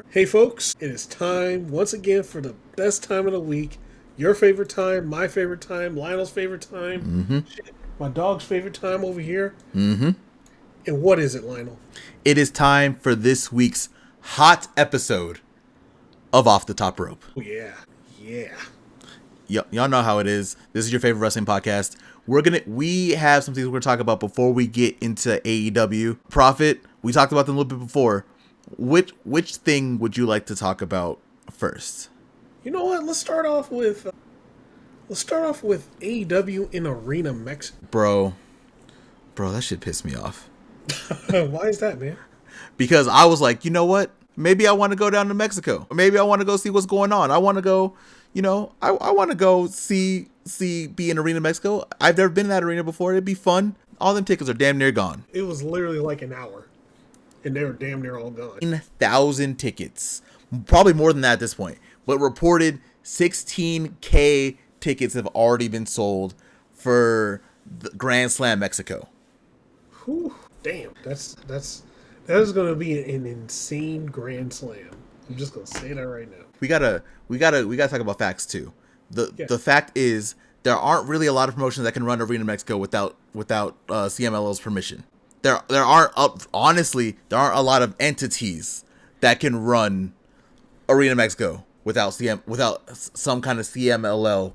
Hey folks, it is time once again for the best time of the week. Your favorite time, my favorite time, Lionel's favorite time, my dog's favorite time over here. And what is it, Lionel? It is time for this week's hot episode of Off the Top Rope. Oh yeah. Y'all know how it is. This is your favorite wrestling podcast. We have some things we're gonna talk about before we get into AEW. Prophet, we talked about them a little bit before. Which thing would you like to talk about first? You know what? Let's start off with AEW in Arena Mexico. Bro, that shit pissed me off. Why is that, man? Because I was like, you know what? Maybe I want to go down to Mexico. Maybe I want to go see what's going on. I want to go, I want to go be in Arena Mexico. I've never been in that arena before. It'd be fun. All them tickets are damn near gone. It was literally like an hour. And they were damn near all gone. 1,000 tickets. Probably more than that at this point. But reported 16K tickets have already been sold for the Grand Slam Mexico. Whew, damn. That is going to be an insane Grand Slam. I'm just going to say that right now. We gotta talk about facts too. The fact is there aren't really a lot of promotions that can run Arena Mexico without CMLL's permission. There aren't a lot of entities that can run Arena Mexico without some kind of CMLL,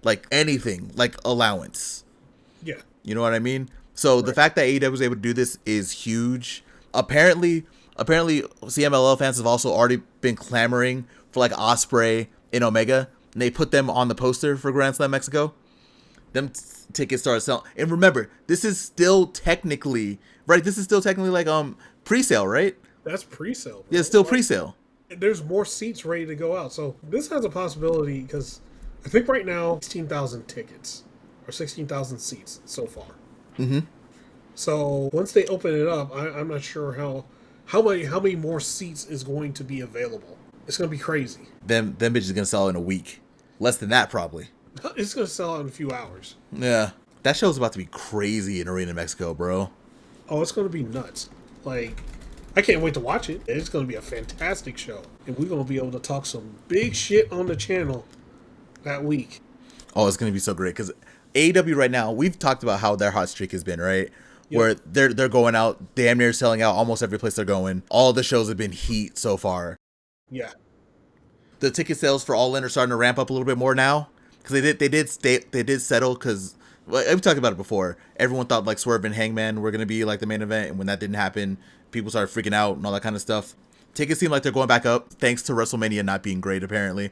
like anything, like allowance. Yeah. You know what I mean? So right. The fact that AEW was able to do this is huge. Apparently CMLL fans have also already been clamoring for like Ospreay and Omega, and they put them on the poster for Grand Slam Mexico. Them tickets started selling. And remember, this is still technically like pre-sale, right? That's pre-sale, bro. Yeah, it's still pre-sale. There's more seats ready to go out. So this has a possibility because I think right now 16,000 tickets or 16,000 seats so far. Mm-hmm. So once they open it up, I'm not sure how many more seats is going to be available. It's going to be crazy. Them bitches gonna sell in a week. Less than that, probably. It's going to sell out in a few hours. Yeah. That show's about to be crazy in Arena Mexico, bro. Oh, it's going to be nuts. Like, I can't wait to watch it. It's going to be a fantastic show. And we're going to be able to talk some big shit on the channel that week. Oh, it's going to be so great. Because AEW right now, we've talked about how their hot streak has been, right? Yep. Where they're going out, damn near selling out almost every place they're going. All the shows have been heat so far. Yeah. The ticket sales for All In are starting to ramp up a little bit more now. Because they did settle because we've talked about it before. Everyone thought like Swerve and Hangman were gonna be like the main event, and when that didn't happen, people started freaking out and all that kind of stuff. Tickets seem like they're going back up thanks to WrestleMania not being great. Apparently,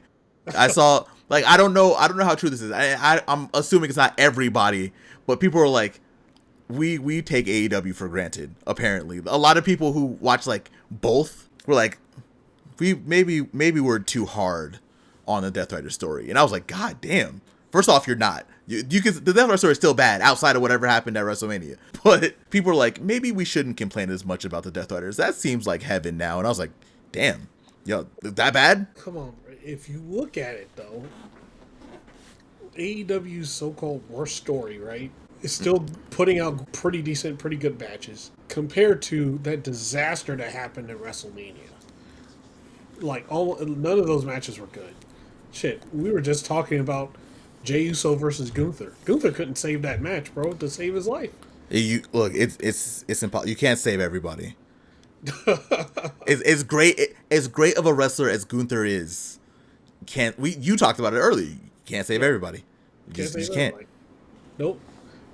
I saw like I don't know how true this is. I'm assuming it's not everybody, but people are like, we take AEW for granted. Apparently, a lot of people who watch like both were like, maybe we're too hard on the Death Rider story. And I was like, God damn. First off, you're not. You can, the Death Rider story is still bad outside of whatever happened at WrestleMania. But people are like, maybe we shouldn't complain as much about the Death Riders. That seems like heaven now. And I was like, damn. Yo, that bad? Come on. If you look at it, though, AEW's so-called worst story, right, is still putting out pretty decent, pretty good matches compared to that disaster that happened at WrestleMania. Like, none of those matches were good. Shit, we were just talking about Jey Uso versus Gunther. Gunther couldn't save that match, bro, to save his life. It's impossible. You can't save everybody. It's great. As great of a wrestler as Gunther is, you talked about it earlier. You can't save everybody. You just can't. Nope.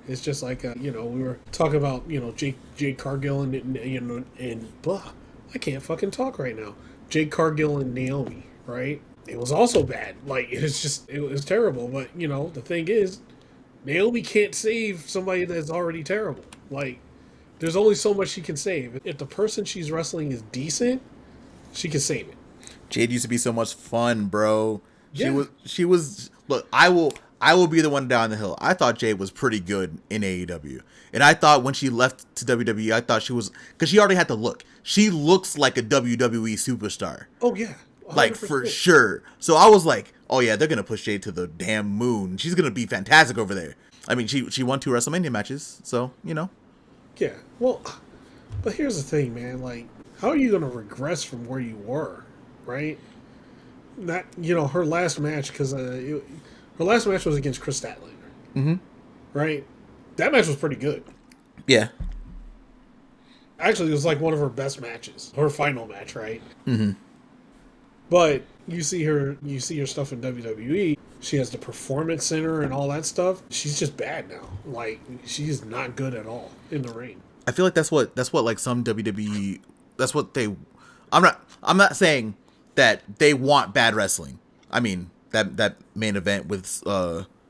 It's just like we were talking about Jade Cargill and blah. I can't fucking talk right now. Jade Cargill and Naomi, right? It was also bad. Like, it was terrible. But, the thing is, Naomi can't save somebody that's already terrible. Like, there's only so much she can save. If the person she's wrestling is decent, she can save it. Jade used to be so much fun, bro. Yeah. She was, look, I will be the one down the hill. I thought Jade was pretty good in AEW. And I thought when she left to WWE, I thought she was, because she already had the look. She looks like a WWE superstar. Oh, yeah. 100%. Like, for sure. So I was like, oh, yeah, they're going to push Jade to the damn moon. She's going to be fantastic over there. I mean, she won 2 WrestleMania matches, so, Yeah, well, but here's the thing, man. Like, how are you going to regress from where you were, right? That, her last match, because her last match was against Kris Statlander, right? That match was pretty good. Yeah. Actually, it was like one of her best matches, her final match, right? But you see her stuff in WWE. She has the Performance Center and all that stuff. She's just bad now. Like, she's not good at all in the ring. I feel like that's what like some WWE, that's what they, I'm not saying that they want bad wrestling. I mean, that main event with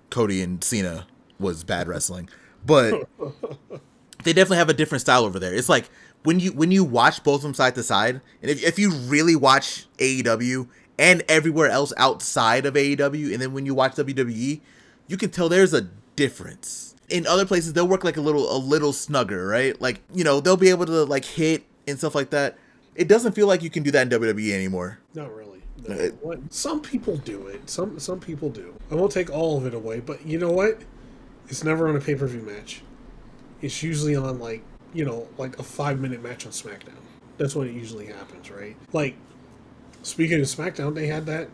Cody and Cena was bad wrestling, but they definitely have a different style over there. It's like when you watch both of them side to side, and if you really watch AEW and everywhere else outside of AEW, and then when you watch WWE, you can tell there's a difference. In other places, they'll work like a little snugger, right? Like, they'll be able to like hit and stuff like that. It doesn't feel like you can do that in WWE anymore. Not really. No. Some people do it. Some people do. I won't take all of it away, but you know what? It's never on a pay-per-view match. It's usually on like a 5-minute match on SmackDown. That's when it usually happens, right? Like, speaking of SmackDown, they had that,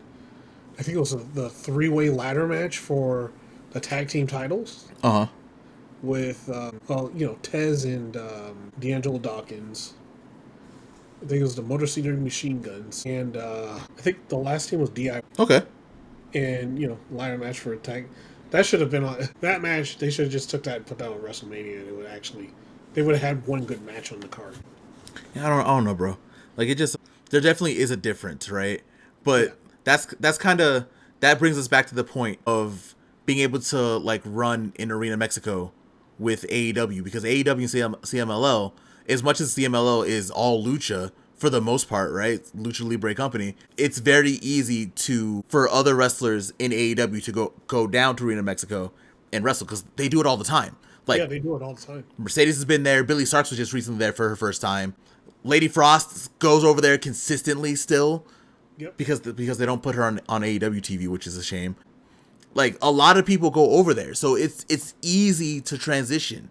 I think it was the 3-way ladder match for the tag team titles. With, Tez and D'Angelo Dawkins. I think it was the Motor City Machine Guns. And I think the last team was DI. Okay. And, ladder match for a tag. That should have been on that match. They should have just took that and put that on WrestleMania, and they would have had one good match on the card. Yeah, I don't know, bro. Like, there definitely is a difference, right? But that's kind of, that brings us back to the point of being able to like run in Arena Mexico with AEW, because AEW and CMLL, as much as CMLL is all lucha for the most part, right? Lucha Libre company. It's very easy for other wrestlers in AEW to go down to Arena Mexico and wrestle, because they do it all the time. Like, yeah, they do it all the time. Mercedes has been there. Billy Starks was just recently there for her first time. Lady Frost goes over there consistently still. Yep. Because they don't put her on AEW TV, which is a shame. Like, a lot of people go over there, so it's easy to transition.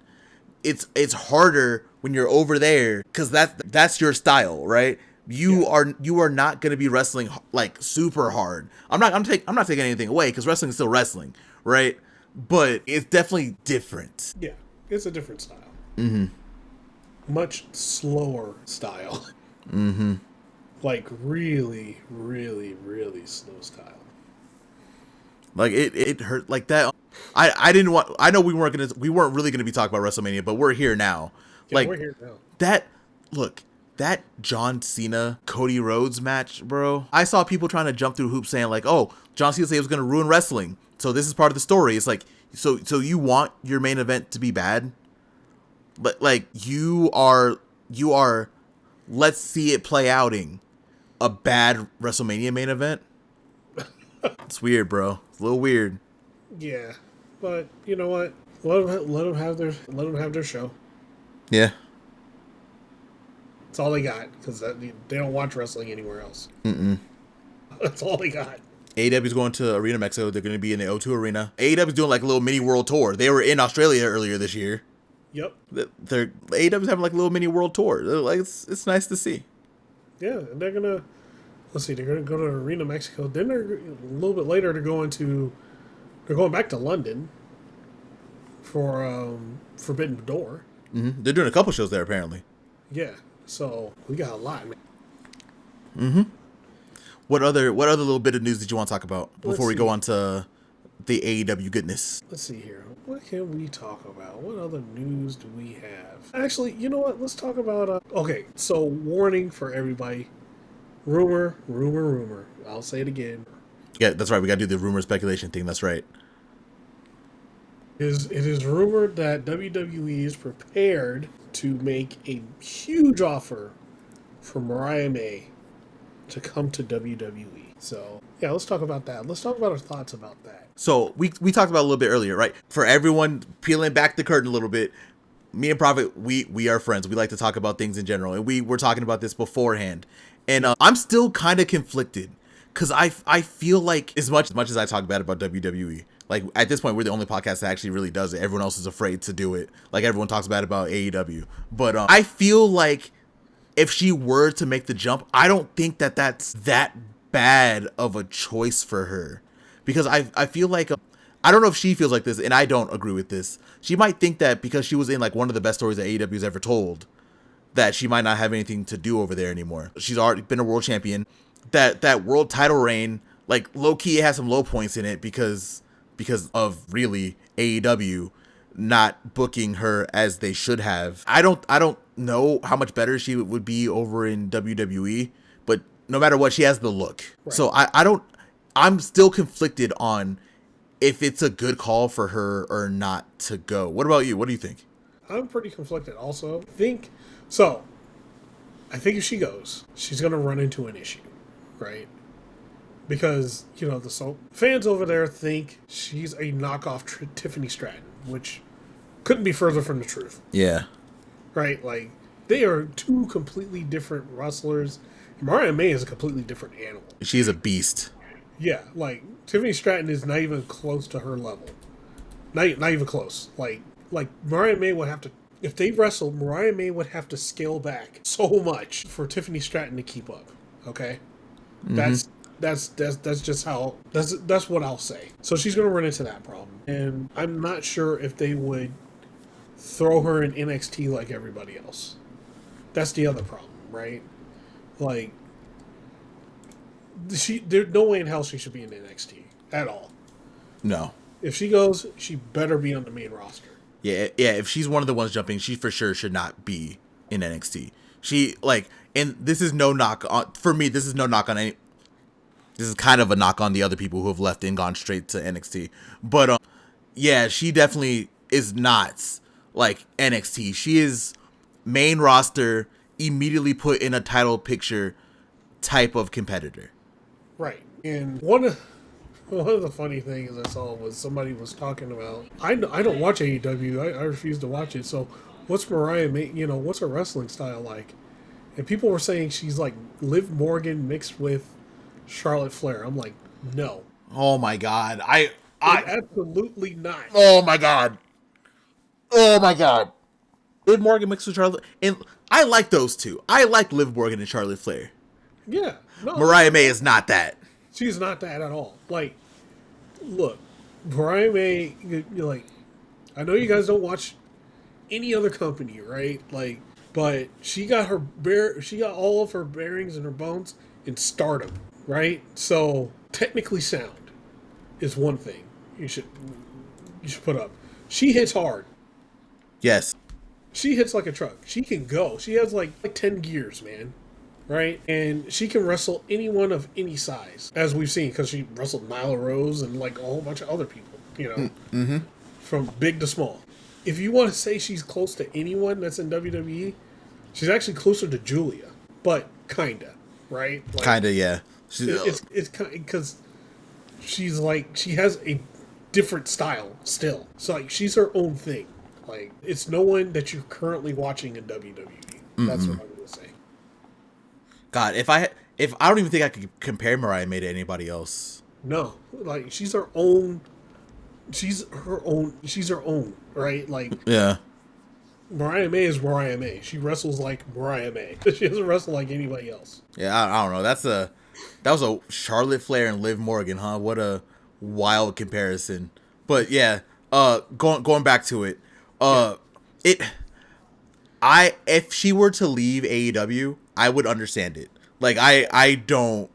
It's harder when you're over there, because that's your style, right? You are not going to be wrestling like super hard. I'm not taking anything away, because wrestling is still wrestling, right? But it's definitely different. Yeah, it's a different style. Much slower style. Like really, really, really slow style. Like it hurt like that. I didn't want. I know we weren't really gonna be talking about WrestleMania, but we're here now. Yeah, like we're here now. That John Cena Cody Rhodes match, bro. I saw people trying to jump through hoops saying like, "Oh, John Cena said he was gonna ruin wrestling, so this is part of the story." It's like, so you want your main event to be bad, but like you are. Let's see it play outing a bad WrestleMania main event. It's weird, bro. It's a little weird. Yeah, but you know what? Let them have their show. Yeah. That's all they got, because they don't watch wrestling anywhere else. That's all they got. AEW's going to Arena Mexico. They're going to be in the O2 Arena. AEW's doing like a little mini world tour. They were in Australia earlier this year. Yep. AEW's having like a little mini world tour. Like it's nice to see. Yeah, and they're gonna go to Arena Mexico. Then they're a little bit later. They're going back to London for Forbidden Door. They're doing a couple shows there apparently. Yeah, so we got a lot, man. What other little bit of news did you want to talk about before we go on to the AEW goodness? Let's see here. What can we talk about? What other news do we have? Actually, you know what? Let's talk about... okay, so warning for everybody. Rumor. I'll say it again. Yeah, that's right. We got to do the rumor speculation thing. That's right. It is rumored that WWE is prepared to make a huge offer for Mariah May to come to WWE. So, yeah, let's talk about that. Let's talk about our thoughts about that. So, we talked about it a little bit earlier, right? For everyone peeling back the curtain a little bit, me and Prophet, we are friends. We like to talk about things in general, and we were talking about this beforehand. And I'm still kind of conflicted, because I feel like as much as I talk bad about WWE, like at this point we're the only podcast that actually really does it. Everyone else is afraid to do it. Like everyone talks bad about AEW, but I feel like if she were to make the jump, I don't think that that's that bad of a choice for her. Because I feel like, I don't know if she feels like this, and I don't agree with this. She might think that because she was in like one of the best stories that AEW's ever told, that she might not have anything to do over there anymore. She's already been a world champion. That world title reign, like low key, it has some low points in it because of really AEW not booking her as they should have. I don't know how much better she would be over in WWE, but no matter what, she has the look. Right. So I'm still conflicted on if it's a good call for her or not to go. What about you? What do you think? I'm pretty conflicted also. I think if she goes, she's going to run into an issue, right? Because, the fans over there think she's a knockoff Tiffany Stratton, which couldn't be further from the truth. Yeah. Right? Like, they are two completely different wrestlers. Mariah May is a completely different animal. She's a beast. Yeah, like, Tiffany Stratton is not even close to her level. Not even close. Like Mariah May would have to, if they wrestled, Mariah May would have to scale back so much for Tiffany Stratton to keep up. Okay? Mm-hmm. That's just how, that's what I'll say. So she's going to run into that problem. And I'm not sure if they would throw her in NXT like everybody else. That's the other problem, right? Like, there's no way in hell she should be in NXT at all. No. If she goes, she better be on the main roster. Yeah. If she's one of the ones jumping, she for sure should not be in NXT. And this is no knock on, for me, this is no knock on any, this is kind of a knock on the other people who have left and gone straight to NXT. But, yeah, she definitely is not like NXT. She is main roster, immediately put in a title picture type of competitor. Right. And one of the funny things I saw was somebody was talking about, I don't watch AEW. I refuse to watch it. So what's Mariah, what's her wrestling style like? And people were saying she's like Liv Morgan mixed with Charlotte Flair. I'm like, no. Oh my God. Absolutely not. Oh my God. Liv Morgan mixed with Charlotte. And I like those two. I like Liv Morgan and Charlotte Flair. Yeah. No, Mariah May is not that. She's not that at all. Like, look, Mariah May, you're like, I know you guys don't watch any other company, right? Like, but she got all of her bearings and her bones in Stardom, right? So technically sound is one thing you should put up. She hits hard. Yes. She hits like a truck. She can go. She has like 10 gears, man. Right? And she can wrestle anyone of any size, as we've seen, because she wrestled Nyla Rose and like a whole bunch of other people, mm-hmm. From big to small. If you want to say she's close to anyone that's in WWE, she's actually closer to Julia, but kinda, right? Like, kinda, yeah. It's because she's like, she has a different style still, so like she's her own thing. Like, it's no one that you're currently watching in WWE. Mm-hmm. That's what I'm gonna say. God, if I don't even think I could compare Mariah May to anybody else. No, like she's her own. She's her own, right? Like, yeah. Mariah May is Mariah May. She wrestles like Mariah May. She doesn't wrestle like anybody else. Yeah, I don't know. That was a Charlotte Flair and Liv Morgan, huh? What a wild comparison. But yeah, going back to it, if she were to leave AEW, I would understand it. Like, I don't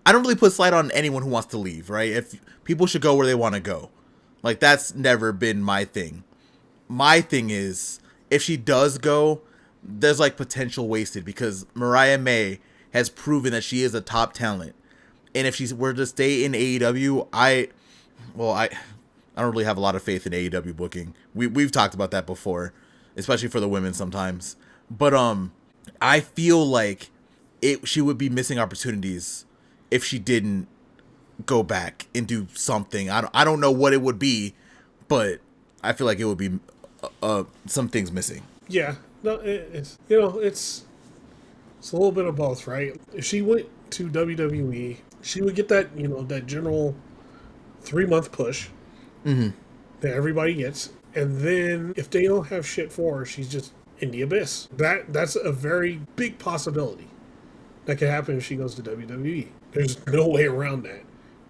really put slight on anyone who wants to leave, right? If people should go where they want to go. Like, that's never been my thing. My thing is, if she does go, there's like potential wasted, because Mariah May has proven that she is a top talent. And if she were to stay in AEW, I don't really have a lot of faith in AEW booking. We've talked about that before, especially for the women sometimes. But I feel like she would be missing opportunities if she didn't go back and do something. I don't know what it would be, but I feel like it would be some things missing. Yeah, no, it's a little bit of both, right? If she went to WWE, she would get that that general 3-month push that everybody gets, and then if they don't have shit for her, she's just in the Abyss. That's a very big possibility that could happen if she goes to WWE. There's no way around that.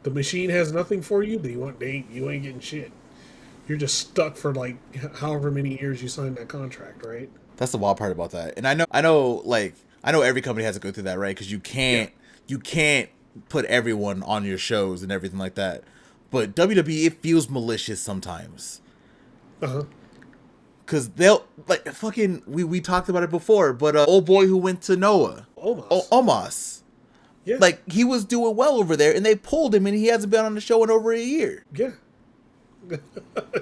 The Machine has nothing for you. You ain't getting shit. You're just stuck for like however many years you signed that contract, right? That's the wild part about that. And I know every company has to go through that, right? Because you can't put everyone on your shows and everything like that. But WWE, it feels malicious sometimes. Because they'll like fucking we talked about it before, but old boy who went to Noah, Omos. Yeah. Like, he was doing well over there, and they pulled him, and he hasn't been on the show in over a year. Yeah.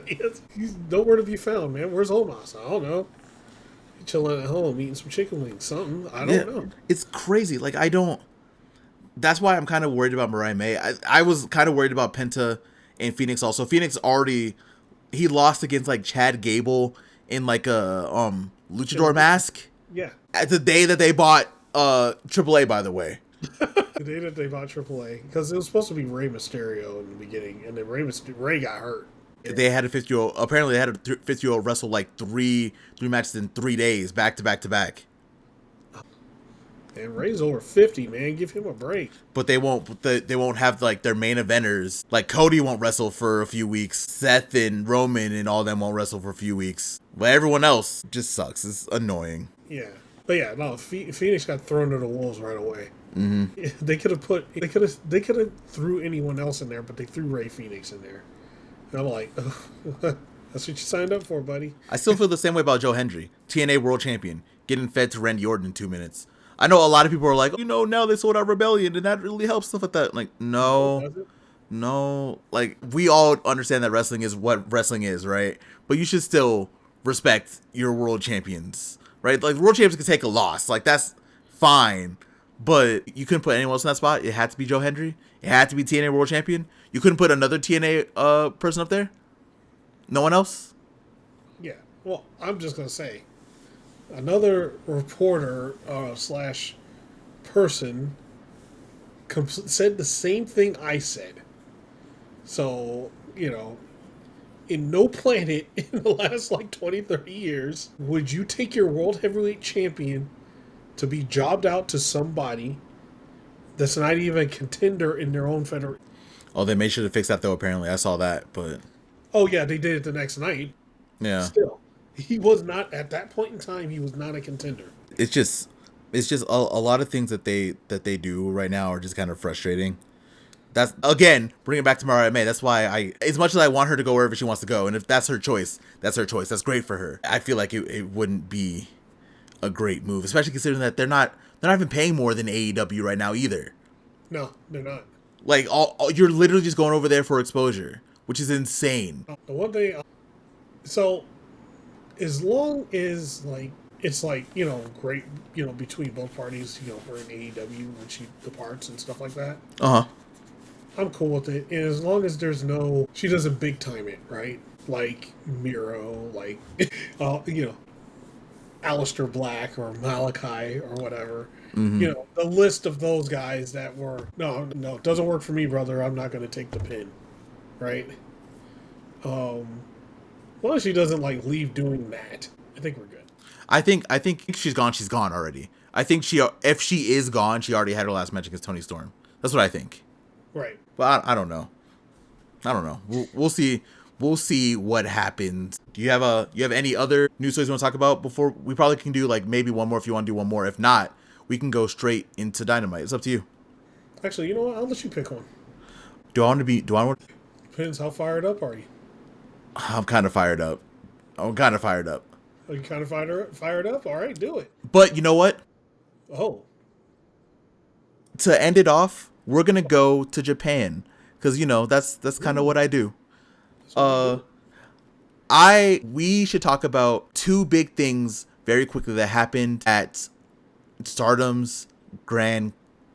He's nowhere to be found, man. Where's Omos? I don't know. He's chilling at home, eating some chicken wings, something. I don't know. It's crazy. Like, I don't... That's why I'm kind of worried about Mariah May. I was kind of worried about Penta and Phoenix also. Phoenix already... He lost against, like, Chad Gable in, like, a luchador mask. Yeah. At the day that they bought AAA, by the way. The day that they bought AAA, because it was supposed to be Rey Mysterio in the beginning, and then Rey got hurt. They had a 50-year-old. Apparently, they had a 50-year-old wrestle like three matches in 3 days, back to back to back. And Rey's over 50, man. Give him a break. But they won't. They won't have like their main eventers. Like Cody won't wrestle for a few weeks. Seth and Roman and all them won't wrestle for a few weeks. But everyone else just sucks. It's annoying. Yeah, but yeah, no. Phoenix got thrown to the wolves right away. Mm-hmm. They could have threw anyone else in there, but they threw Rey Fenix in there. And I'm like, oh, that's what you signed up for, buddy. I still feel the same way about Joe Hendry, TNA World Champion, getting fed to Randy Orton in 2 minutes. I know a lot of people are like, now they sold out Rebellion, and that really helps, stuff like that. Like, no, like, we all understand that wrestling is what wrestling is, right? But you should still respect your world champions, right? Like, world champions can take a loss, like, that's fine. But you couldn't put anyone else in that spot. It had to be Joe Hendry. It had to be TNA World Champion. You couldn't put another TNA person up there? No one else? Yeah. Well, I'm just going to say, another reporter slash person said the same thing I said. So, in no planet in the last, 20, 30 years, would you take your World Heavyweight Champion to be jobbed out to somebody that's not even a contender in their own federation? Oh, they made sure to fix that, though, apparently. I saw that, but... Oh, yeah, they did it the next night. Yeah. Still, he was not, at that point in time, he was not a contender. It's just a lot of things that they do right now are just kind of frustrating. That's, again, bring it back to Mariah May. That's why as much as I want her to go wherever she wants to go, and if that's her choice, that's her choice. That's great for her. I feel like it wouldn't be a great move, especially considering that they're not even paying more than AEW right now either. No, they're not. Like, you're literally just going over there for exposure, which is insane. The one thing, so as long as it's great, between both parties, her and AEW when she departs and stuff like that. I'm cool with it, and as long as she doesn't big time it, right? Like Miro, Aleister Black or Malachi or whatever. Mm-hmm. The list of those guys that were, no, it doesn't work for me, brother. I'm not going to take the pin. Right? As long as she doesn't leave doing that, I think we're good. I think she's gone already. I think if she is gone, she already had her last match against Toni Storm. That's what I think. Right. But I don't know. We'll see. We'll see what happens. Do you have any other news stories you want to talk about before? We probably can do maybe one more if you want to do one more. If not, we can go straight into Dynamite. It's up to you. Actually, you know what? I'll let you pick one. Do I want to? Depends how fired up are you. I'm kind of fired up. Are you kind of fired up? All right, do it. But you know what? Oh. To end it off, we're gonna go to Japan because that's kind of what I do. We should talk about two big things very quickly that happened at Stardom's Grand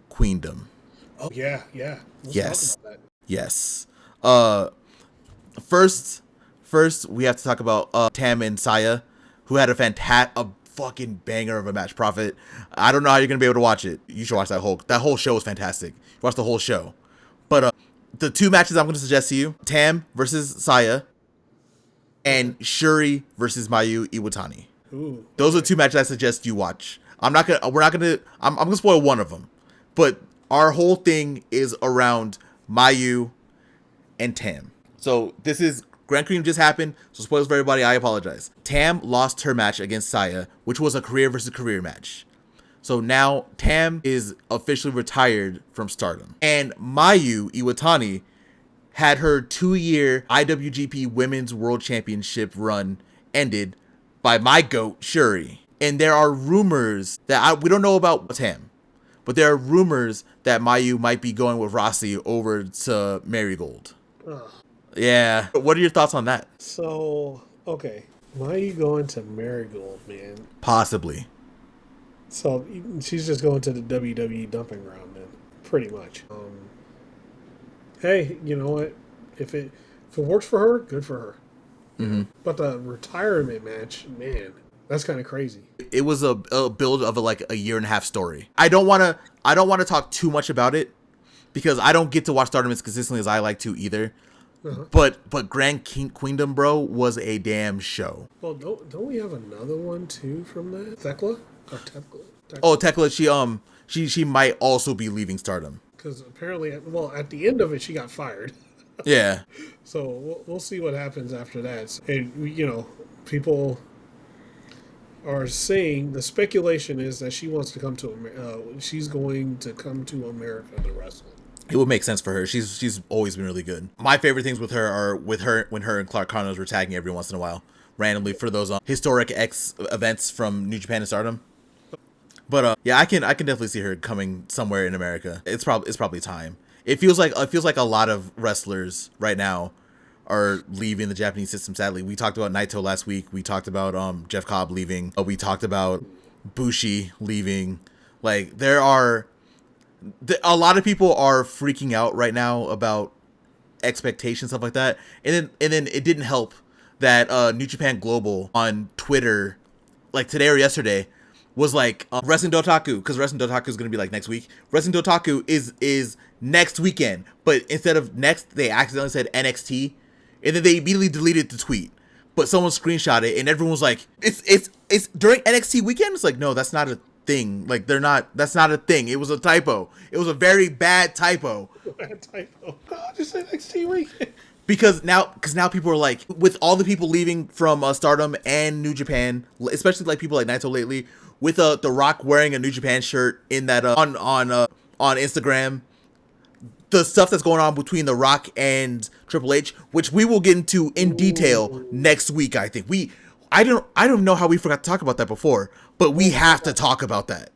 Queendom. Oh yeah. Yes. Yes. First we have to talk about Tam and Saya, who had a fucking banger of a match. Prophet, I don't know how you're gonna be able to watch it. You should watch that whole show was fantastic. Watch the whole show. But the two matches I'm going to suggest to you: Tam versus Saya, and Shuri versus Mayu Iwatani. Ooh. Those are 2 matches I suggest you watch. I'm gonna spoil one of them, but our whole thing is around Mayu and Tam. So this is Grand Cream just happened, so spoilers for everybody. I apologize. Tam lost her match against Saya, which was a career versus career match. So now Tam is officially retired from Stardom, and Mayu Iwatani had her 2-year IWGP Women's World Championship run ended by my GOAT Shuri. And there are rumors that we don't know about Tam, but there are rumors that Mayu might be going with Rossi over to Marigold. Ugh. Yeah. What are your thoughts on that? So, okay. Why are you going to Marigold, man? Possibly. So, she's just going to the WWE dumping ground, then. Pretty much. Hey, you know what? If it works for her, good for her. Mm-hmm. But the retirement match, man, that's kind of crazy. It was a build of a 1.5-year story. I don't want to talk too much about it because I don't get to watch Stardom as consistently as I like to either. Uh-huh. But Queendom, bro, was a damn show. Well, don't we have another one too from that? Thekla? Or Tekla? Oh, Tekla, she might also be leaving Stardom. Because apparently, well, at the end of it, she got fired. Yeah. So we'll see what happens after that. And, you know, people are saying, the speculation is that she wants to come to, she's going to come to America to wrestle. It would make sense for her. She's always been really good. My favorite things with her are when her and Clark Connors were tagging every once in a while, randomly for those historic X events from New Japan and Stardom. But yeah, I can definitely see her coming somewhere in America. It's probably time. It feels like a lot of wrestlers right now are leaving the Japanese system. Sadly, we talked about Naito last week. We talked about Jeff Cobb leaving. We talked about Bushi leaving. Like there are a lot of people are freaking out right now about expectations, stuff like that. And then it didn't help that New Japan Global on Twitter, like today or yesterday, was like Wrestling Dotaku, because Wrestling Dotaku is going to be like next week. Wrestling Dotaku is next weekend, but instead of next, they accidentally said NXT, and then they immediately deleted the tweet. But someone screenshot it, and everyone was like, "It's during NXT weekend." It's like, no, that's not a thing. Like that's not a thing. It was a typo. It was a very bad typo. Bad typo. Oh, just NXT weekend. Because now people are like, with all the people leaving from Stardom and New Japan, especially like people like Naito lately, with The Rock wearing a New Japan shirt in that on Instagram, the stuff that's going on between The Rock and Triple H, which we will get into in detail next week. I think I don't know how we forgot to talk about that before, but we have to talk about that.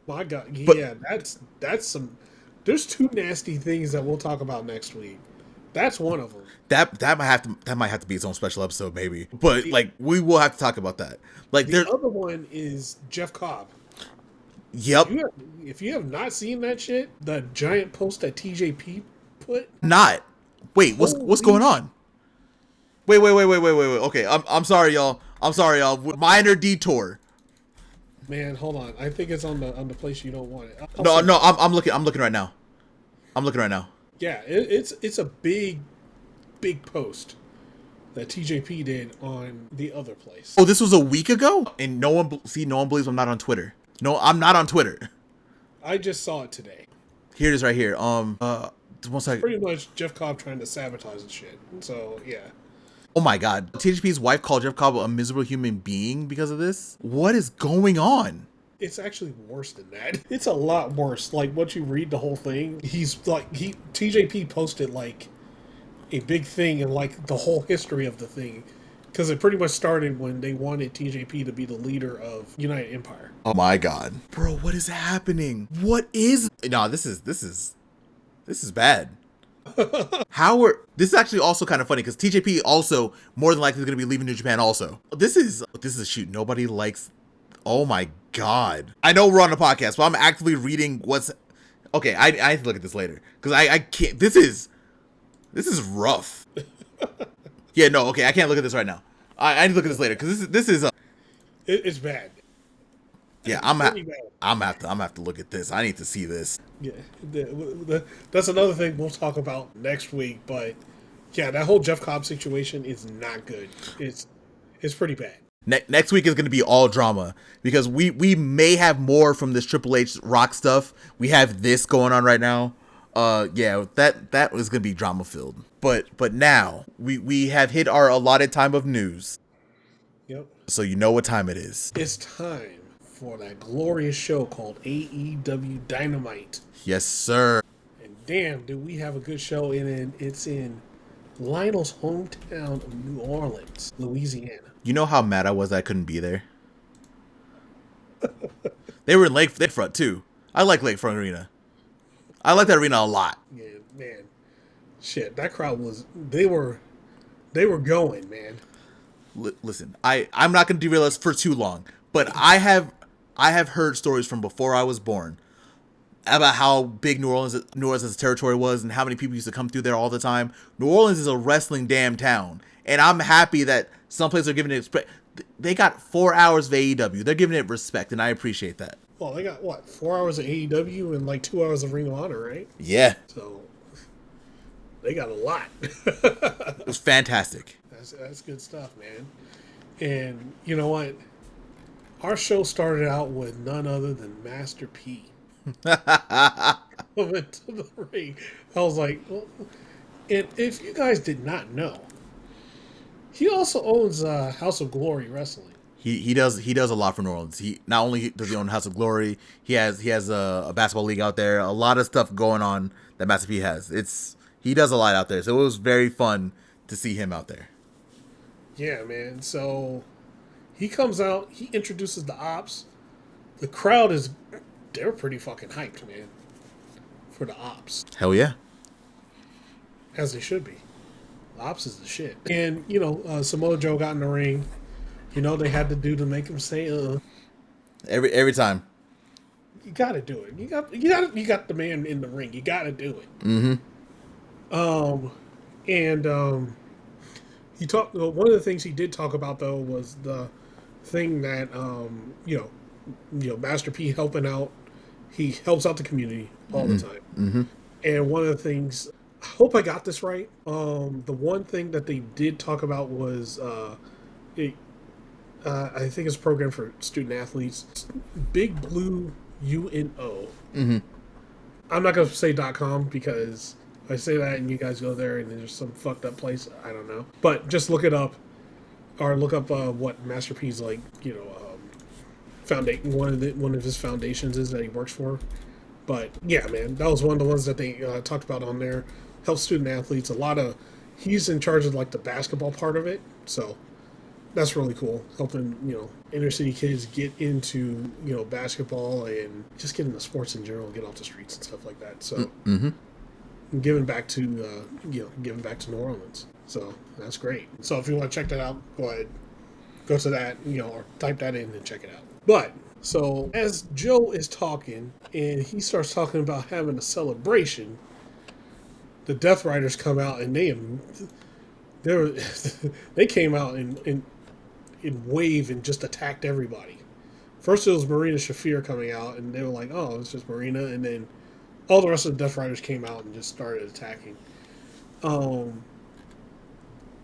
My God, yeah, that's some. There's 2 nasty things that we'll talk about next week. That's one of them. That might have to be its own special episode, maybe. But like, we will have to talk about that. Like, the other one is Jeff Cobb. Yep. If you have not seen that shit, the giant post that TJP put. Wait, what's going on? Wait. Okay, I'm sorry, y'all. Minor detour. Man, hold on. I think it's on the place you don't want it. I'm looking right now. Yeah, it's a big post that TJP did on the other place. Oh, this was a week ago, and no one believes I'm not on Twitter. No, I'm not on Twitter. I just saw it today. Here it is, right here. One second. Pretty much Jeff Cobb trying to sabotage and shit. So yeah. Oh my God, TJP's wife called Jeff Cobb a miserable human being because of this. What is going on? It's actually worse than that. It's a lot worse. Like, once you read the whole thing, TJP posted like a big thing and like the whole history of the thing, because it pretty much started when they wanted TJP to be the leader of United Empire. Oh my God, bro, what is happening? What is? No, this is bad. This is actually also kind of funny because TJP also more than likely is going to be leaving New Japan also. This is a shoot. Nobody likes. Oh my God. I know we're on a podcast, but I'm actively reading what's... Okay, I have to look at this later. Because I can't... This is rough. Yeah, no, okay, I can't look at this right now. I need to look at this later, because this is... It's bad. Yeah, I'm gonna have to look at this. I need to see this. Yeah, that's another thing we'll talk about next week, but yeah, that whole Jeff Cobb situation is not good. It's pretty bad. Next week is going to be all drama because we may have more from this Triple H Rock stuff. We have this going on right now. Yeah, that was going to be drama filled. But now we have hit our allotted time of news. Yep. So you know what time it is. It's time for that glorious show called AEW Dynamite. Yes, sir. And damn, do we have a good show it's in Lionel's hometown of New Orleans, Louisiana. You know how mad I was that I couldn't be there? They were in Lakefront too. I like Lakefront Arena. I like that arena a lot. Yeah, man. Shit, that crowd they were going, man. Listen, I'm not going to derail us for too long, but I have heard stories from before I was born about how big New Orleans as a territory was and how many people used to come through there all the time. New Orleans is a wrestling damn town, and I'm happy that some places are giving it respect. They got 4 hours of AEW. They're giving it respect, and I appreciate that. Well, they got, 4 hours of AEW and like 2 hours of Ring of Honor, right? Yeah. So, they got a lot. It was fantastic. That's good stuff, man. And you know what? Our show started out with none other than Master P. Coming to the ring. I was like, well, and if you guys did not know, he also owns House of Glory Wrestling. He does a lot for New Orleans. He not only does he own House of Glory, he has a basketball league out there. A lot of stuff going on that Master P has. He does a lot out there. So it was very fun to see him out there. Yeah, man. So he comes out, he introduces the Opps. The crowd they're pretty fucking hyped, man, for the Opps. Hell yeah. As they should be. The Opps is the shit. And, Samoa Joe got in the ring. They had to do to make him say, Every time. You gotta do it. You got the man in the ring. You gotta do it. Mm-hmm. He talked. One of the things he did talk about though was the thing that Master P helping out. He helps out the community all the time. Mm-hmm. And one of the things, I hope I got this right. The one thing that they did talk about was I think it's a program for student athletes. Big Blue UNO. Mm-hmm. I'm not going to say .com because if I say that and you guys go there and there's some fucked up place, I don't know. But just look it up or look up what Master P's one of his foundations is that he works for. But yeah, man, that was one of the ones that they talked about on there. Help student athletes. He's in charge of like the basketball part of it. So that's really cool. Helping, inner city kids get into, basketball and just get into sports in general, get off the streets and stuff like that. So giving back to New Orleans. So that's great. So if you want to check that out, go ahead. Go to that, or type that in and check it out. But so as Joe is talking and he starts talking about having a celebration, the Death Riders come out and they came out in wave and just attacked everybody. First it was Marina Shafir coming out and they were like, oh, it's just Marina, and then all the rest of the Death Riders came out and just started attacking.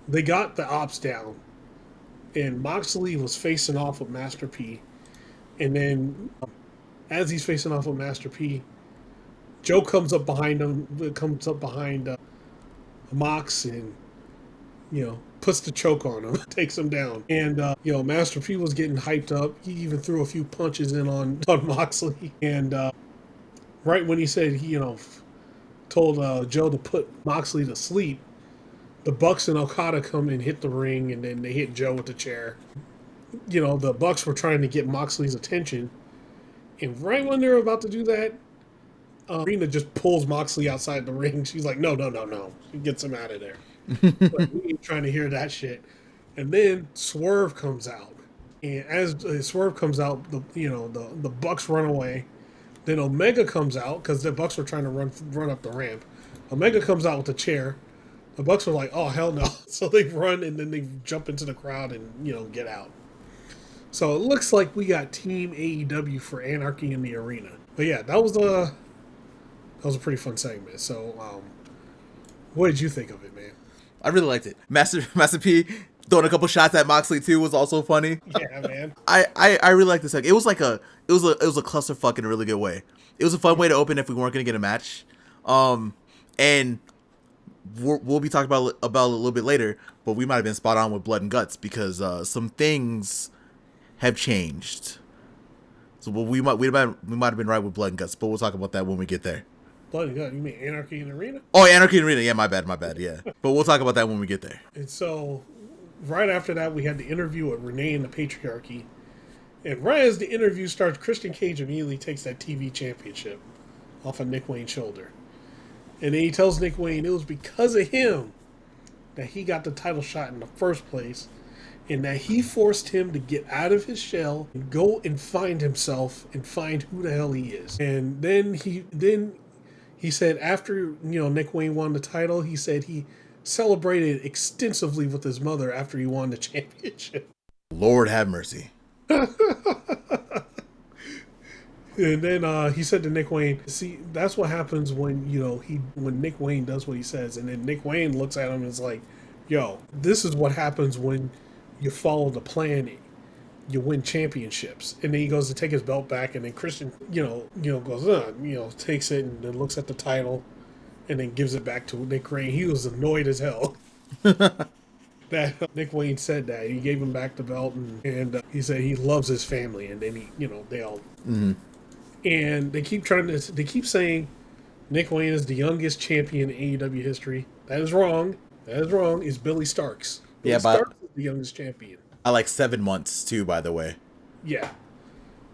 They got the Opps down and Moxley was facing off with Master P, and then as he's facing off with Master P, Joe comes up behind Mox and puts the choke on him, takes him down. And, Master P was getting hyped up. He even threw a few punches in on Moxley. And right when he said he, told Joe to put Moxley to sleep, the Bucks and Okada come and hit the ring, and then they hit Joe with the chair. The Bucks were trying to get Moxley's attention. And right when they're about to do that, Rena just pulls Moxley outside the ring. She's like, no. She gets him out of there. But we ain't trying to hear that shit. And then Swerve comes out, and as Swerve comes out, the Bucks run away. Then Omega comes out because the Bucks were trying to run up the ramp. Omega comes out with a chair. The Bucks were like, oh hell no! So they run and then they jump into the crowd and get out. So it looks like we got Team AEW for Anarchy in the Arena. But yeah, that was a pretty fun segment. So what did you think of it, man? I really liked it. Master P Throwing a couple shots at Moxley too was also funny. Yeah, man. I really like this. It was like it was a clusterfuck in a really good way. It was a fun way to open if we weren't gonna get a match. And we'll be talking about it a little bit later, but we might have been spot on with Blood and Guts because some things have changed. So we might have been right with Blood and Guts, but we'll talk about that when we get there. Blood and Guts? You mean Anarchy in the Arena? Oh, Anarchy in the Arena. Yeah, my bad. Yeah, but we'll talk about that when we get there. And so, right after that, we had the interview with Renee and the Patriarchy. And right as the interview starts, Christian Cage immediately takes that TV championship off of Nick Wayne's shoulder. And then he tells Nick Wayne it was because of him that he got the title shot in the first place, and that he forced him to get out of his shell and go and find himself and find who the hell he is. And then he said after Nick Wayne won the title, he said he celebrated extensively with his mother after he won the championship. Lord have mercy. And then he said to Nick Wayne, see, that's what happens when, when Nick Wayne does what he says. And then Nick Wayne looks at him and is like, yo, this is what happens when you follow the plan. You win championships. And then he goes to take his belt back, and then Christian, goes, takes it and then looks at the title and then gives it back to Nick Wayne. He was annoyed as hell. That Nick Wayne said that. He gave him back the belt, and he said he loves his family. And then they all... Mm-hmm. And they keep saying Nick Wayne is the youngest champion in AEW history. That is wrong. It's Billy Starks. Starks is the youngest champion. I like 7 months too, by the way. Yeah.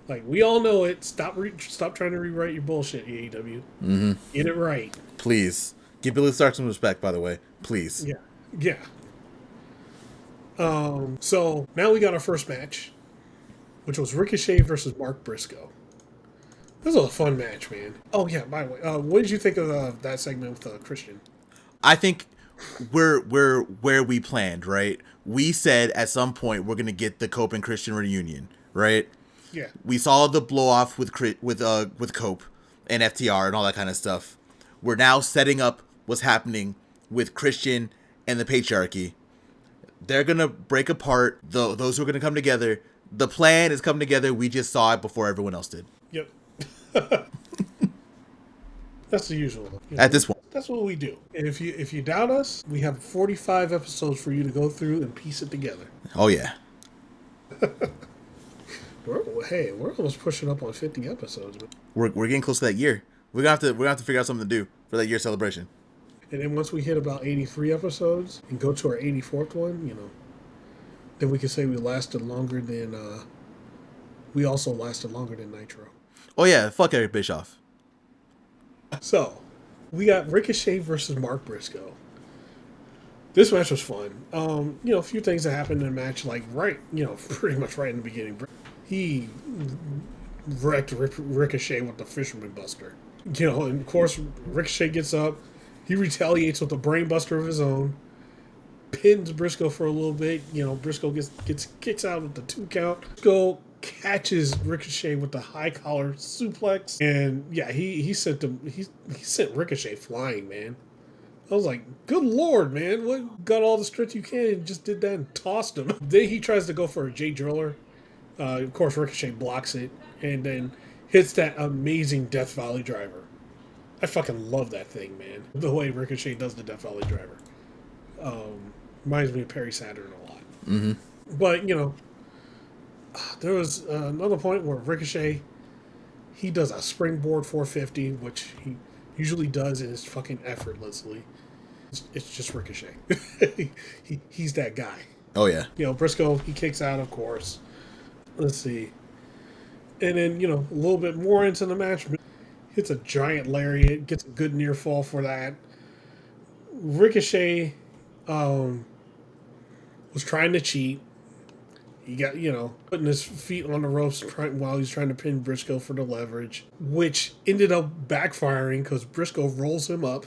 Like, we all know it. Stop trying to rewrite your bullshit, AEW. Mm-hmm. Get it right. Please. Give Billy Starks some respect, by the way. Please. Yeah. So now we got our first match, which was Ricochet versus Mark Briscoe. This was a fun match, man. Oh, yeah, by the way, what did you think of that segment with Christian? I think we're where we planned, right? We said at some point we're going to get the Cope and Christian reunion, right? Yeah. We saw the blow-off with Cope and FTR and all that kind of stuff. We're now setting up what's happening with Christian and the Patriarchy. They're going to break apart. Those who are going to come together. The plan is coming together. We just saw it before everyone else did. Yep. That's the usual. At this point. That's what we do. And if you doubt us, we have 45 episodes for you to go through and piece it together. Oh, yeah. We're almost pushing up on 50 episodes. We're getting close to that year. We're gonna have to figure out something to do for that year celebration. And then once we hit about 83 episodes and go to our 84th one, then we can say we lasted longer than we also lasted longer than Nitro. Oh yeah, fuck Eric Bischoff. So, we got Ricochet versus Mark Briscoe. This match was fun. A few things that happened in the match, like pretty much right in the beginning. He wrecked Ricochet with the Fisherman Buster. And of course, Ricochet gets up. He retaliates with a brain buster of his own. Pins Briscoe for a little bit. Briscoe kicks out with the 2 count. Briscoe catches Ricochet with the high collar suplex, and yeah, he sent Ricochet flying, man. I was like, good lord, man, what, got all the strength you can and just did that and tossed him. Then he tries to go for a Jay Driller. Of course, Ricochet blocks it and then hits that amazing Death Valley driver. I fucking love that thing, man. The way Ricochet does the Death Valley driver. Reminds me of Perry Saturn a lot. Mm-hmm. But, there was another point where Ricochet, he does a springboard 450, which he usually does and it's fucking effortlessly. It's just Ricochet. He's that guy. Oh, yeah. Briscoe, he kicks out, of course. Let's see. And then, a little bit more into the match, hits a giant lariat, gets a good near fall for that. Ricochet was trying to cheat. He got, putting his feet on the ropes while he's trying to pin Briscoe for the leverage, which ended up backfiring because Briscoe rolls him up,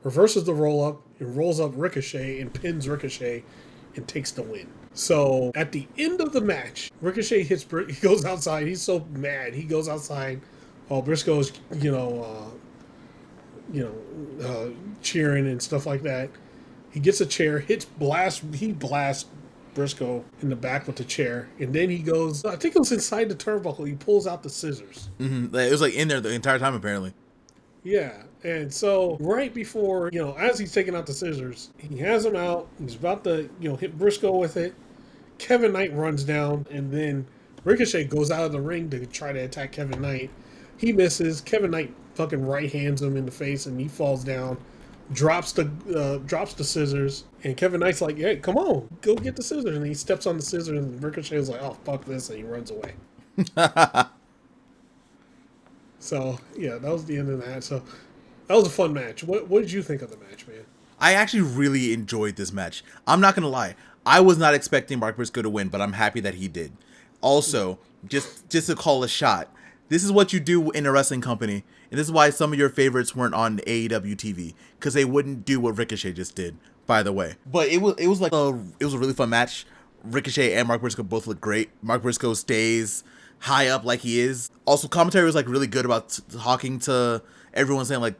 reverses the roll up, and rolls up Ricochet and pins Ricochet and takes the win. So at the end of the match, Ricochet he goes outside. He's so mad. He goes outside while Briscoe's, cheering and stuff like that. He gets a chair, he blasts Briscoe in the back with the chair, and then he goes, I think it was inside the turnbuckle, he pulls out the scissors. Mm-hmm. It was like in there the entire time, apparently. Yeah, and so right before, as he's taking out the scissors, he has them out, he's about to, hit Briscoe with it. Kevin Knight runs down, and then Ricochet goes out of the ring to try to attack Kevin Knight. He misses. Kevin Knight fucking right hands him in the face, and he falls down, drops the scissors, and Kevin Knight's like, "Hey, come on, go get the scissors." And he steps on the scissors, and Ricochet's like, "Oh, fuck this," and he runs away. So yeah, that was the end of that. So that was a fun match. What did you think of the match, man? I actually really enjoyed this match. I'm not gonna lie. I was not expecting Mark Briscoe to win, but I'm happy that he did. Also, just to call a shot, this is what you do in a wrestling company, and this is why some of your favorites weren't on AEW TV, because they wouldn't do what Ricochet just did. By the way, but it was a really fun match. Ricochet and Mark Briscoe both look great. Mark Briscoe stays high up like he is. Also, commentary was like really good about talking to everyone, saying like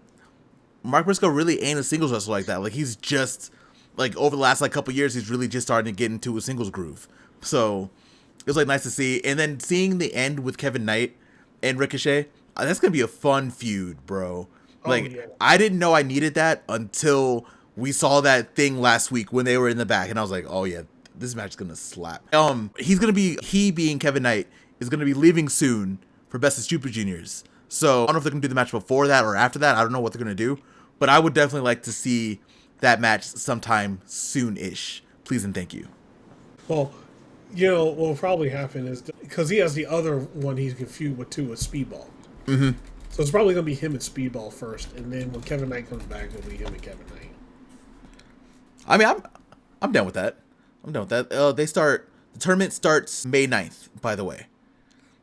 Mark Briscoe really ain't a singles wrestler like that. Like he's just like over the last like couple years, he's really just starting to get into a singles groove. So it was like nice to see. And then seeing the end with Kevin Knight and Ricochet, that's gonna be a fun feud, bro. Like yeah. I didn't know I needed that until we saw that thing last week when they were in the back, and I was like, oh yeah, this match is gonna slap. He being Kevin Knight is gonna be leaving soon for Best of Super Juniors. So I don't know if they're gonna do the match before that or after that. I don't know what they're gonna do, but I would definitely like to see that match sometime soon-ish. Please and thank you. Well, what will probably happen is because he has the other one he's confused with too, with Speedball. Mm-hmm. So it's probably gonna be him and Speedball first, and then when Kevin Knight comes back, it'll be him and Kevin Knight. I mean, I'm down with that. The tournament starts May 9th, by the way.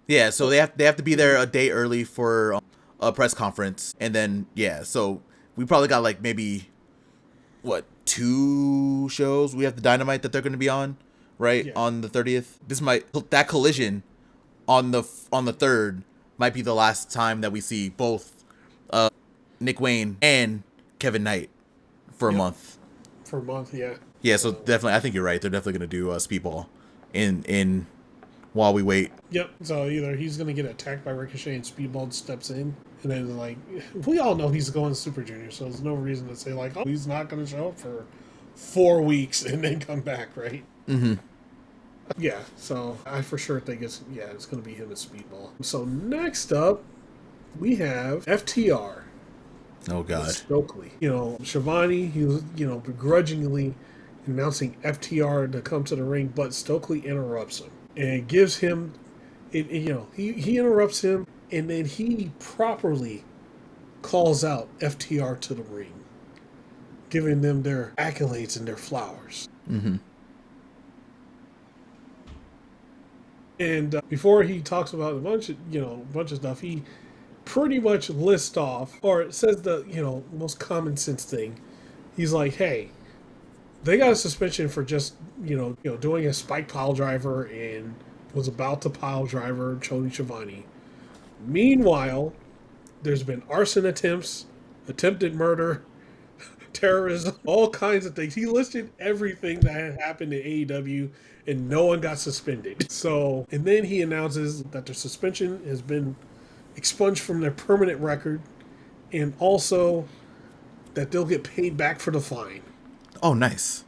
Yeah, so they have to be there a day early for a press conference, and then so we probably got like maybe 2 shows. We have the Dynamite that they're going to be on, right? Yeah. On the 30th. That Collision on the 3rd might be the last time that we see both Nick Wayne and Kevin Knight for a month. For a month, yeah. Yeah, so definitely, I think you're right. They're definitely going to do Speedball in while we wait. Yep. So either he's going to get attacked by Ricochet and Speedball steps in, and then like we all know he's going Super Junior, so there's no reason to say like, oh, he's not going to show up for 4 weeks and then come back, right? Mm-hmm. Yeah. So I for sure think it's going to be him and Speedball. So next up, we have FTR. Oh God. Stokely. Shivani, he was begrudgingly announcing FTR to come to the ring, but Stokely interrupts him and gives him, he interrupts him, and then he properly calls out FTR to the ring, giving them their accolades and their flowers. Mm-hmm. And before he talks about a bunch of stuff, he pretty much lists off, or it says the most common sense thing. He's like, hey, they got a suspension for just doing a spike pile driver and was about to pile driver Tony Schiavone. Meanwhile, there's been arson attempts, attempted murder, terrorism, all kinds of things. He listed everything that had happened in AEW, and no one got suspended. So, and then he announces that their suspension has been expunged from their permanent record, and also that they'll get paid back for the fine. Oh, nice.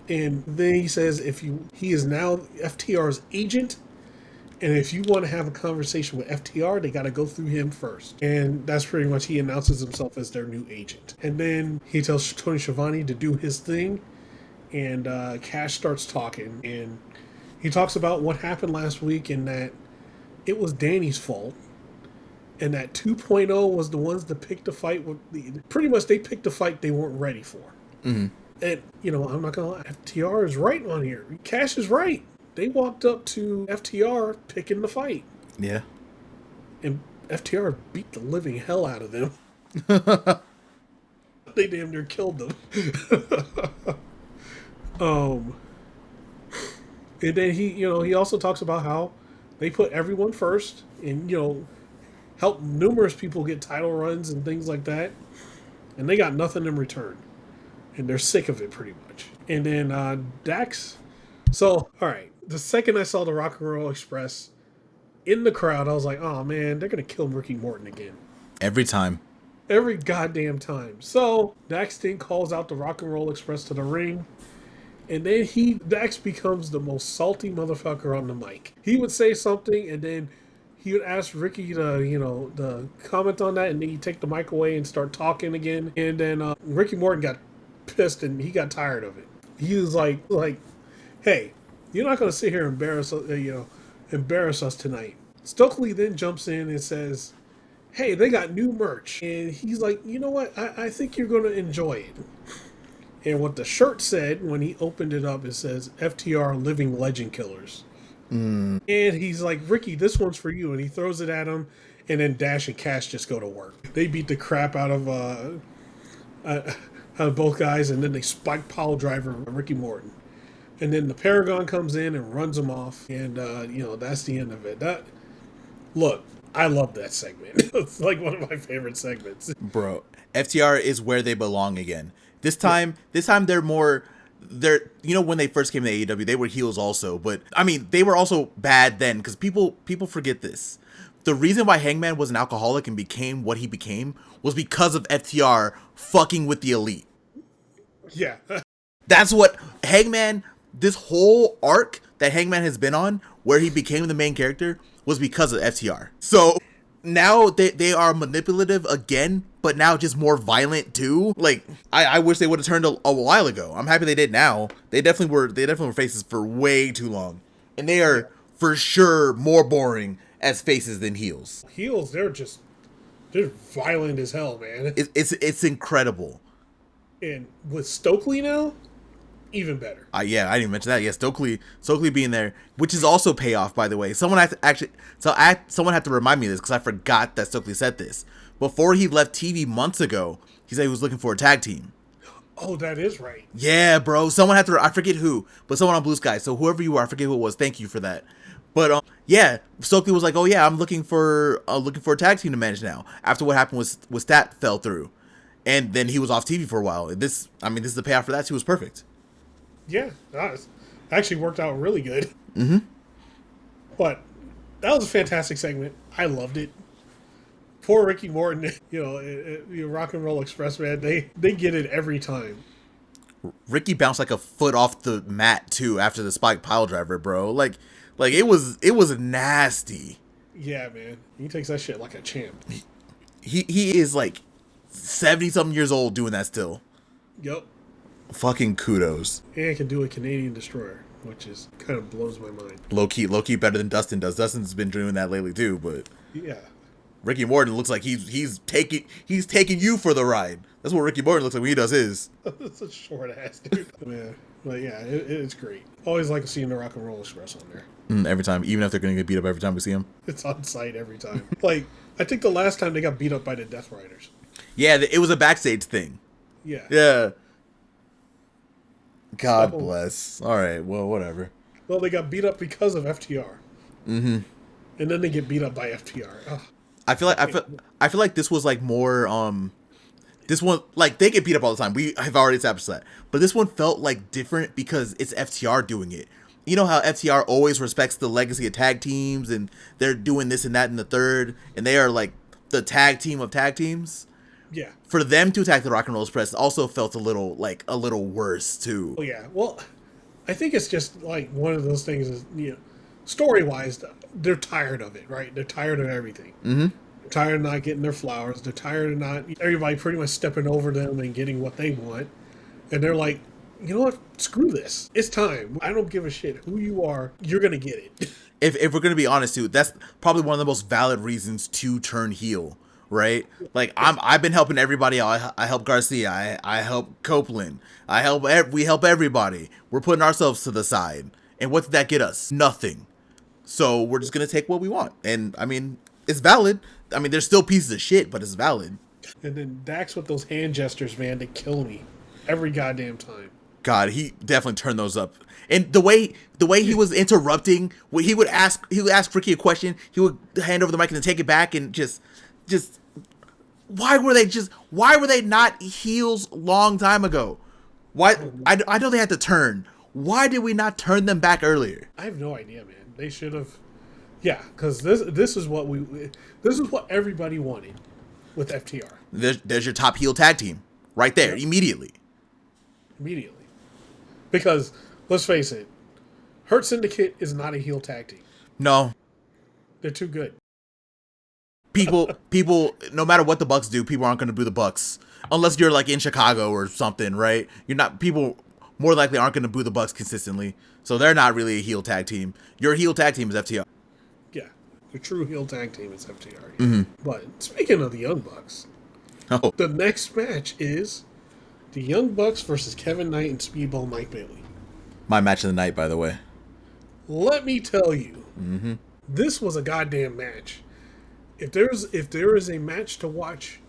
And then he says he is now FTR's agent, and if you want to have a conversation with FTR, they got to go through him first. And that's pretty much, he announces himself as their new agent. And then he tells Tony Schiavone to do his thing, and Cash starts talking, and he talks about what happened last week and that it was Danny's fault, and that 2.0 was the ones that picked a fight pretty much they picked a fight they weren't ready for. Mm-hmm. And, I'm not going to lie, FTR is right on here. Cash is right. They walked up to FTR picking the fight. Yeah. And FTR beat the living hell out of them. They damn near killed them. And then he also talks about how they put everyone first and, help numerous people get title runs and things like that. and they got nothing in return. And they're sick of it pretty much. And then Dax. So, all right. The second I saw the Rock and Roll Express in the crowd, I was like, oh man, they're going to kill Ricky Morton again. Every time. Every goddamn time. So, Dax then calls out the Rock and Roll Express to the ring. And then Dax becomes the most salty motherfucker on the mic. He would say something, and then he would ask Ricky to comment on that, and then he'd take the mic away and start talking again. And then Ricky Morton got pissed, and he got tired of it. He was like, hey, you're not going to sit here and embarrass us tonight. Stokely then jumps in and says, hey, they got new merch. And he's like, you know what? I think you're going to enjoy it. And what the shirt said when he opened it up, it says FTR Living Legend Killers. And he's like, Ricky, this one's for you. And he throws it at him. And then Dash and Cash just go to work. They beat the crap out of both guys. And then they spike pile driver Ricky Morton. And then the Paragon comes in and runs him off. And, that's the end of it. Look, I love that segment. It's like one of my favorite segments. Bro, FTR is where they belong again. This time they're when they first came to AEW, they were heels also. But, I mean, they were also bad then because people forget this. The reason why Hangman was an alcoholic and became what he became was because of FTR fucking with the Elite. Yeah. That's what Hangman... This whole arc that Hangman has been on, where he became the main character, was because of FTR. So now they are manipulative again, but now just more violent too. Like I wish they would have turned a while ago. I'm happy they did now. They definitely were faces for way too long, and they are for sure more boring as faces than heels. Heels, they're violent as hell, man. It's incredible. And with Stokely now, even better. Yeah, I didn't even mention that. Yeah, Stokely being there, which is also payoff, by the way. Someone had to remind me of this because I forgot that Stokely said this. Before he left TV months ago, he said he was looking for a tag team. Oh, that is right. Yeah, bro. Someone had to. I forget who, but someone on Blue Sky. So whoever you are, I forget who it was. Thank you for that. But yeah, Stokely was like, "Oh yeah, I'm looking for a tag team to manage now." After what happened with Stat fell through, and then he was off TV for a while. This is the payoff for that too. Was perfect. Yeah, that actually worked out really good. Mm-hmm. But that was a fantastic segment. I loved it. Poor Ricky Morton, Rock and Roll Express, man, they get it every time. Ricky bounced like a foot off the mat too after the spike pile driver, bro. Like it was nasty. Yeah, man, he takes that shit like a champ. He is like 70-something years old doing that still. Yep. Fucking kudos. And can do a Canadian Destroyer, which is kind of blows my mind. Low key better than Dustin does. Dustin's been doing that lately too, but yeah, Ricky Morton looks like he's taking you for the ride. That's what Ricky Morton looks like when he does his. That's a short ass dude. Man, but yeah, it's great. Always like seeing the Rock and Roll Express on there. Every time, even if they're gonna get beat up every time we see them. It's on site every time. Like I think the last time they got beat up by the Death Riders. Yeah, it was a backstage thing. Yeah. Yeah. God bless. All right, well, whatever. Well, they got beat up because of FTR. Mm-hmm. And then they get beat up by FTR. Ugh. I feel like this was like more this one, like, they get beat up all the time. We have already established that. But this one felt like different because it's FTR doing it. You know how FTR always respects the legacy of tag teams and they're doing this and that and the third and they are like the tag team of tag teams? Yeah. For them to attack the Rock and Roll Express also felt a little worse too. Oh yeah. Well, I think it's just like one of those things is, story-wise, they're tired of it, right? They're tired of everything. Mm-hmm. They're tired of not getting their flowers. They're tired of not everybody pretty much stepping over them and getting what they want. And they're like, you know what? Screw this. It's time. I don't give a shit who you are. You're going to get it. If we're going to be honest too, that's probably one of the most valid reasons to turn heel. Right? Like I've been helping everybody out. I help Garcia. I help Copeland. We help everybody. We're putting ourselves to the side. And what did that get us? Nothing. So we're just going to take what we want. And I mean, it's valid. I mean, there's still pieces of shit, but it's valid. And then Dax with those hand gestures, man, they kill me every goddamn time. God, he definitely turned those up. And the way he was interrupting, when he would ask Ricky a question, he would hand over the mic and then take it back and just Why were they not heels long time ago? Why? I know they had to turn. Why did we not turn them back earlier? I have no idea, man. They should have. Yeah, because this is what everybody wanted with FTR. There's your top heel tag team right there, immediately. Because let's face it, Hurt Syndicate is not a heel tag team. No, they're too good. People, no matter what the Bucks do, people aren't going to boo the Bucks unless you're like in Chicago or something, right? People more likely aren't going to boo the Bucks consistently, so they're not really a heel tag team. Your heel tag team is FTR. Yeah, the true heel tag team is FTR. Mm-hmm. But speaking of the Young Bucks, the next match is the Young Bucks versus Kevin Knight and Speedball Mike Bailey. My match of the night, by the way. Let me tell you, this was a goddamn match. If there is a match to watch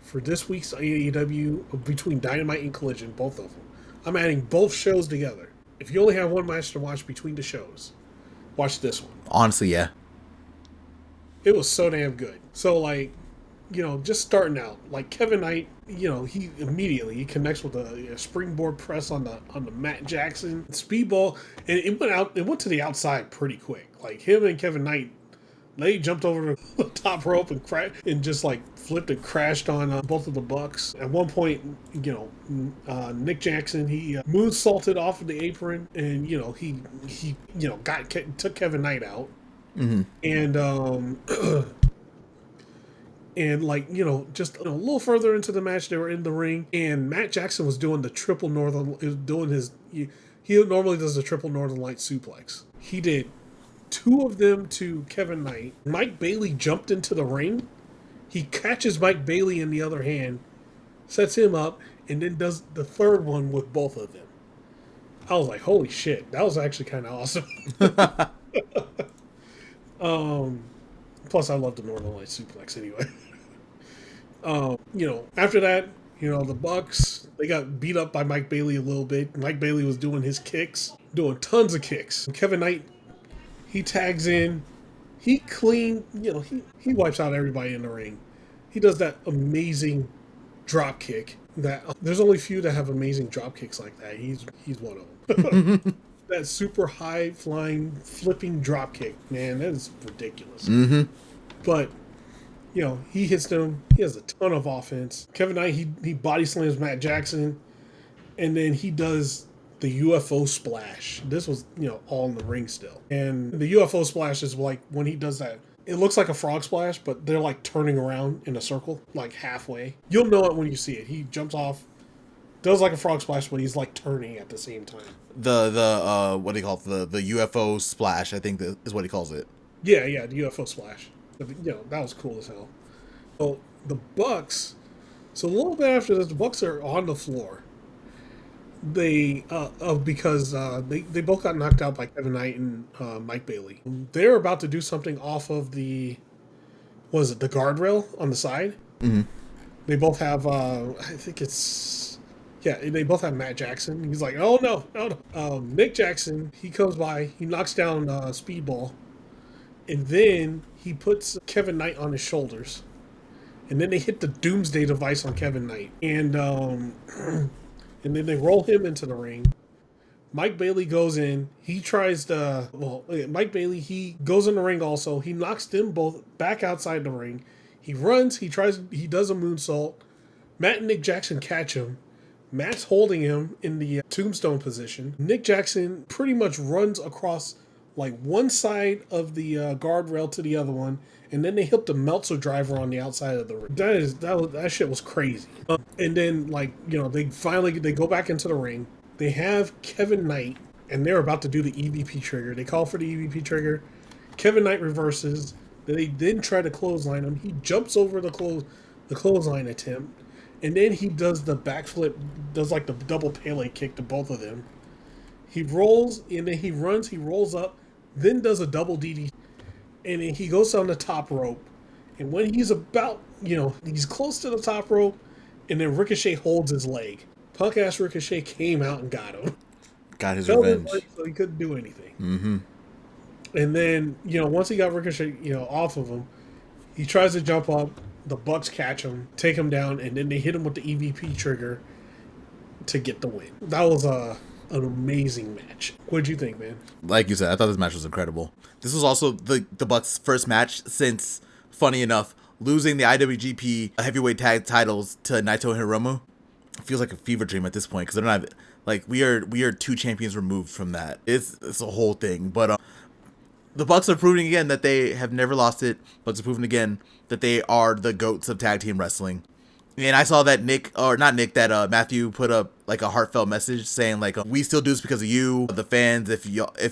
for this week's AEW between Dynamite and Collision, both of them, I'm adding both shows together. If you only have one match to watch between the shows, watch this one. Honestly, yeah. It was so damn good. So, like, just starting out, like Kevin Knight, he immediately connects with a springboard press on the Matt Jackson Speedball, and it went to the outside pretty quick. Like him and Kevin Knight, they jumped over the top rope and just like flipped and crashed on both of the Bucks. At one point, Nick Jackson, he moonsaulted off of the apron, and he took Kevin Knight out, and and just a little further into the match, they were in the ring, and Matt Jackson was doing the triple northern. He normally does the triple Northern Light suplex. He did 2 of them to Kevin Knight. Mike Bailey jumped into the ring. He catches Mike Bailey in the other hand, sets him up, and then does the 3rd one with both of them. I was like, holy shit, that was actually kind of awesome. Plus, I love the Northern Light suplex anyway. After that, the Bucks, they got beat up by Mike Bailey a little bit. Mike Bailey was doing his kicks, doing tons of kicks. Kevin Knight, he tags in. He he wipes out everybody in the ring. He does that amazing drop kick. There's only few that have amazing drop kicks like that. He's one of them. That super high flying flipping drop kick, man, that is ridiculous. But he hits them. He has a ton of offense. Kevin Knight, he body slams Matt Jackson, and then he does the UFO splash. This was all in the ring still, and the UFO splash is like when he does that. It looks like a frog splash, but they're like turning around in a circle, like halfway. You'll know it when you see it. He jumps off, does like a frog splash, but he's like turning at the same time. The what do you call it? The UFO splash, I think that is what he calls it. Yeah, the UFO splash. But, that was cool as hell. So the Bucks. So a little bit after this, the Bucks are on the floor. They because they both got knocked out by Kevin Knight and Mike Bailey. They're about to do something off of the the guardrail on the side. They both have they both have Matt Jackson. He's like, oh no. Nick Jackson, he comes by, he knocks down Speedball, and then he puts Kevin Knight on his shoulders, and then they hit the Doomsday device on Kevin Knight, and and then they roll him into the ring. Mike Bailey goes in. He tries to... Mike Bailey, he goes in the ring also. He knocks them both back outside the ring. He runs. He does a moonsault. Matt and Nick Jackson catch him. Matt's holding him in the tombstone position. Nick Jackson pretty much runs across like one side of the guardrail to the other one, and then they hit the Meltzer driver on the outside of the ring. That shit was crazy. And then they go back into the ring. They have Kevin Knight, and they're about to do the EVP trigger. They call for the EVP trigger. Kevin Knight reverses. They then try to clothesline him. He jumps over the clothesline attempt, and then he does the backflip, does like the double Pele kick to both of them. He rolls, and then he runs. He rolls up, then does a double DD, and then he goes on the top rope. And when he's about, he's close to the top rope, and then Ricochet holds his leg. Punk-ass Ricochet came out and got him. Got his revenge. So he couldn't do anything. And then, once he got Ricochet, off of him, he tries to jump up. The Bucks catch him, take him down, and then they hit him with the EVP trigger to get the win. That was an amazing match. What'd you think, man? Like you said, I thought this match was incredible. This was also the Bucks' first match since, funny enough, losing the IWGP heavyweight tag titles to Naito and Hiromu. It feels like a fever dream at this point because they don't have, like, we are 2 champions removed from that. It's a whole thing, but the Bucks are proving again that they have never lost it. Bucks are proving again that they are the GOATs of tag team wrestling. And I saw that Matthew put up like a heartfelt message saying like, we still do this because of you, the fans. If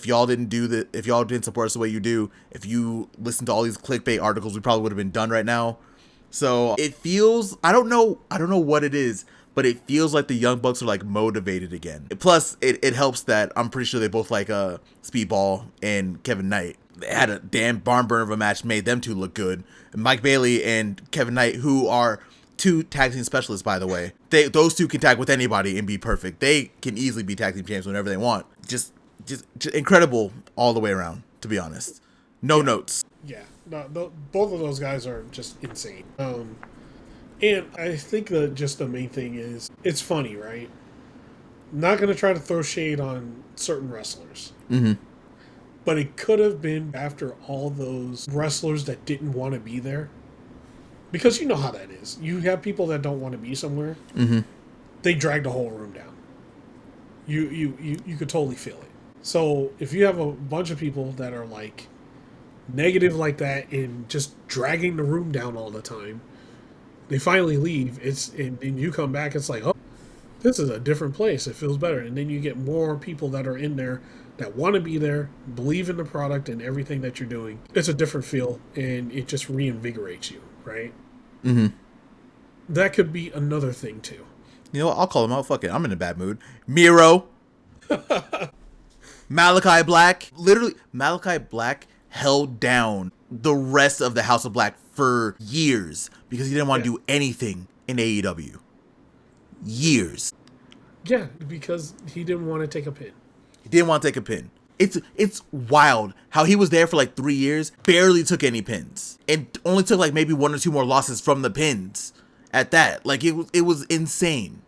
y'all didn't support us the way you do, if you listened to all these clickbait articles, we probably would have been done right now. So it feels, I don't know what it is, but it feels like the Young Bucks are like motivated again. Plus, it helps that I'm pretty sure they both like Speedball and Kevin Knight. They had a damn barn burner of a match, made them two look good. And Mike Bailey and Kevin Knight, who are 2 tag team specialists, by the way. Those 2 can tag with anybody and be perfect. They can easily be tag team champs whenever they want. Just incredible all the way around, to be honest. No notes. Yeah, no, both of those guys are just insane. And I think that just the main thing is, it's funny, right? Not going to try to throw shade on certain wrestlers. Mm-hmm. But it could have been after all those wrestlers that didn't want to be there. Because you know how that is. You have people that don't want to be somewhere. Mm-hmm. They drag the whole room down. You could totally feel it. So if you have a bunch of people that are like negative like that and just dragging the room down all the time, they finally leave. And you come back. It's like, oh, this is a different place. It feels better. And then you get more people that are in there that want to be there, believe in the product and everything that you're doing. It's a different feel, and it just reinvigorates you. Right? Mm-hmm. That could be another thing too. You know what? I'll call him out. Fuck it. I'm in a bad mood. Miro. Malachi Black. Literally, Malachi Black held down the rest of the House of Black for years because he didn't want to do anything in AEW. Years. Yeah, because he didn't want to take a pin. He didn't want to take a pin. It's wild how he was there for like 3 years, barely took any pins, and only took like maybe 1 or 2 more losses from the pins at that. Like it was insane.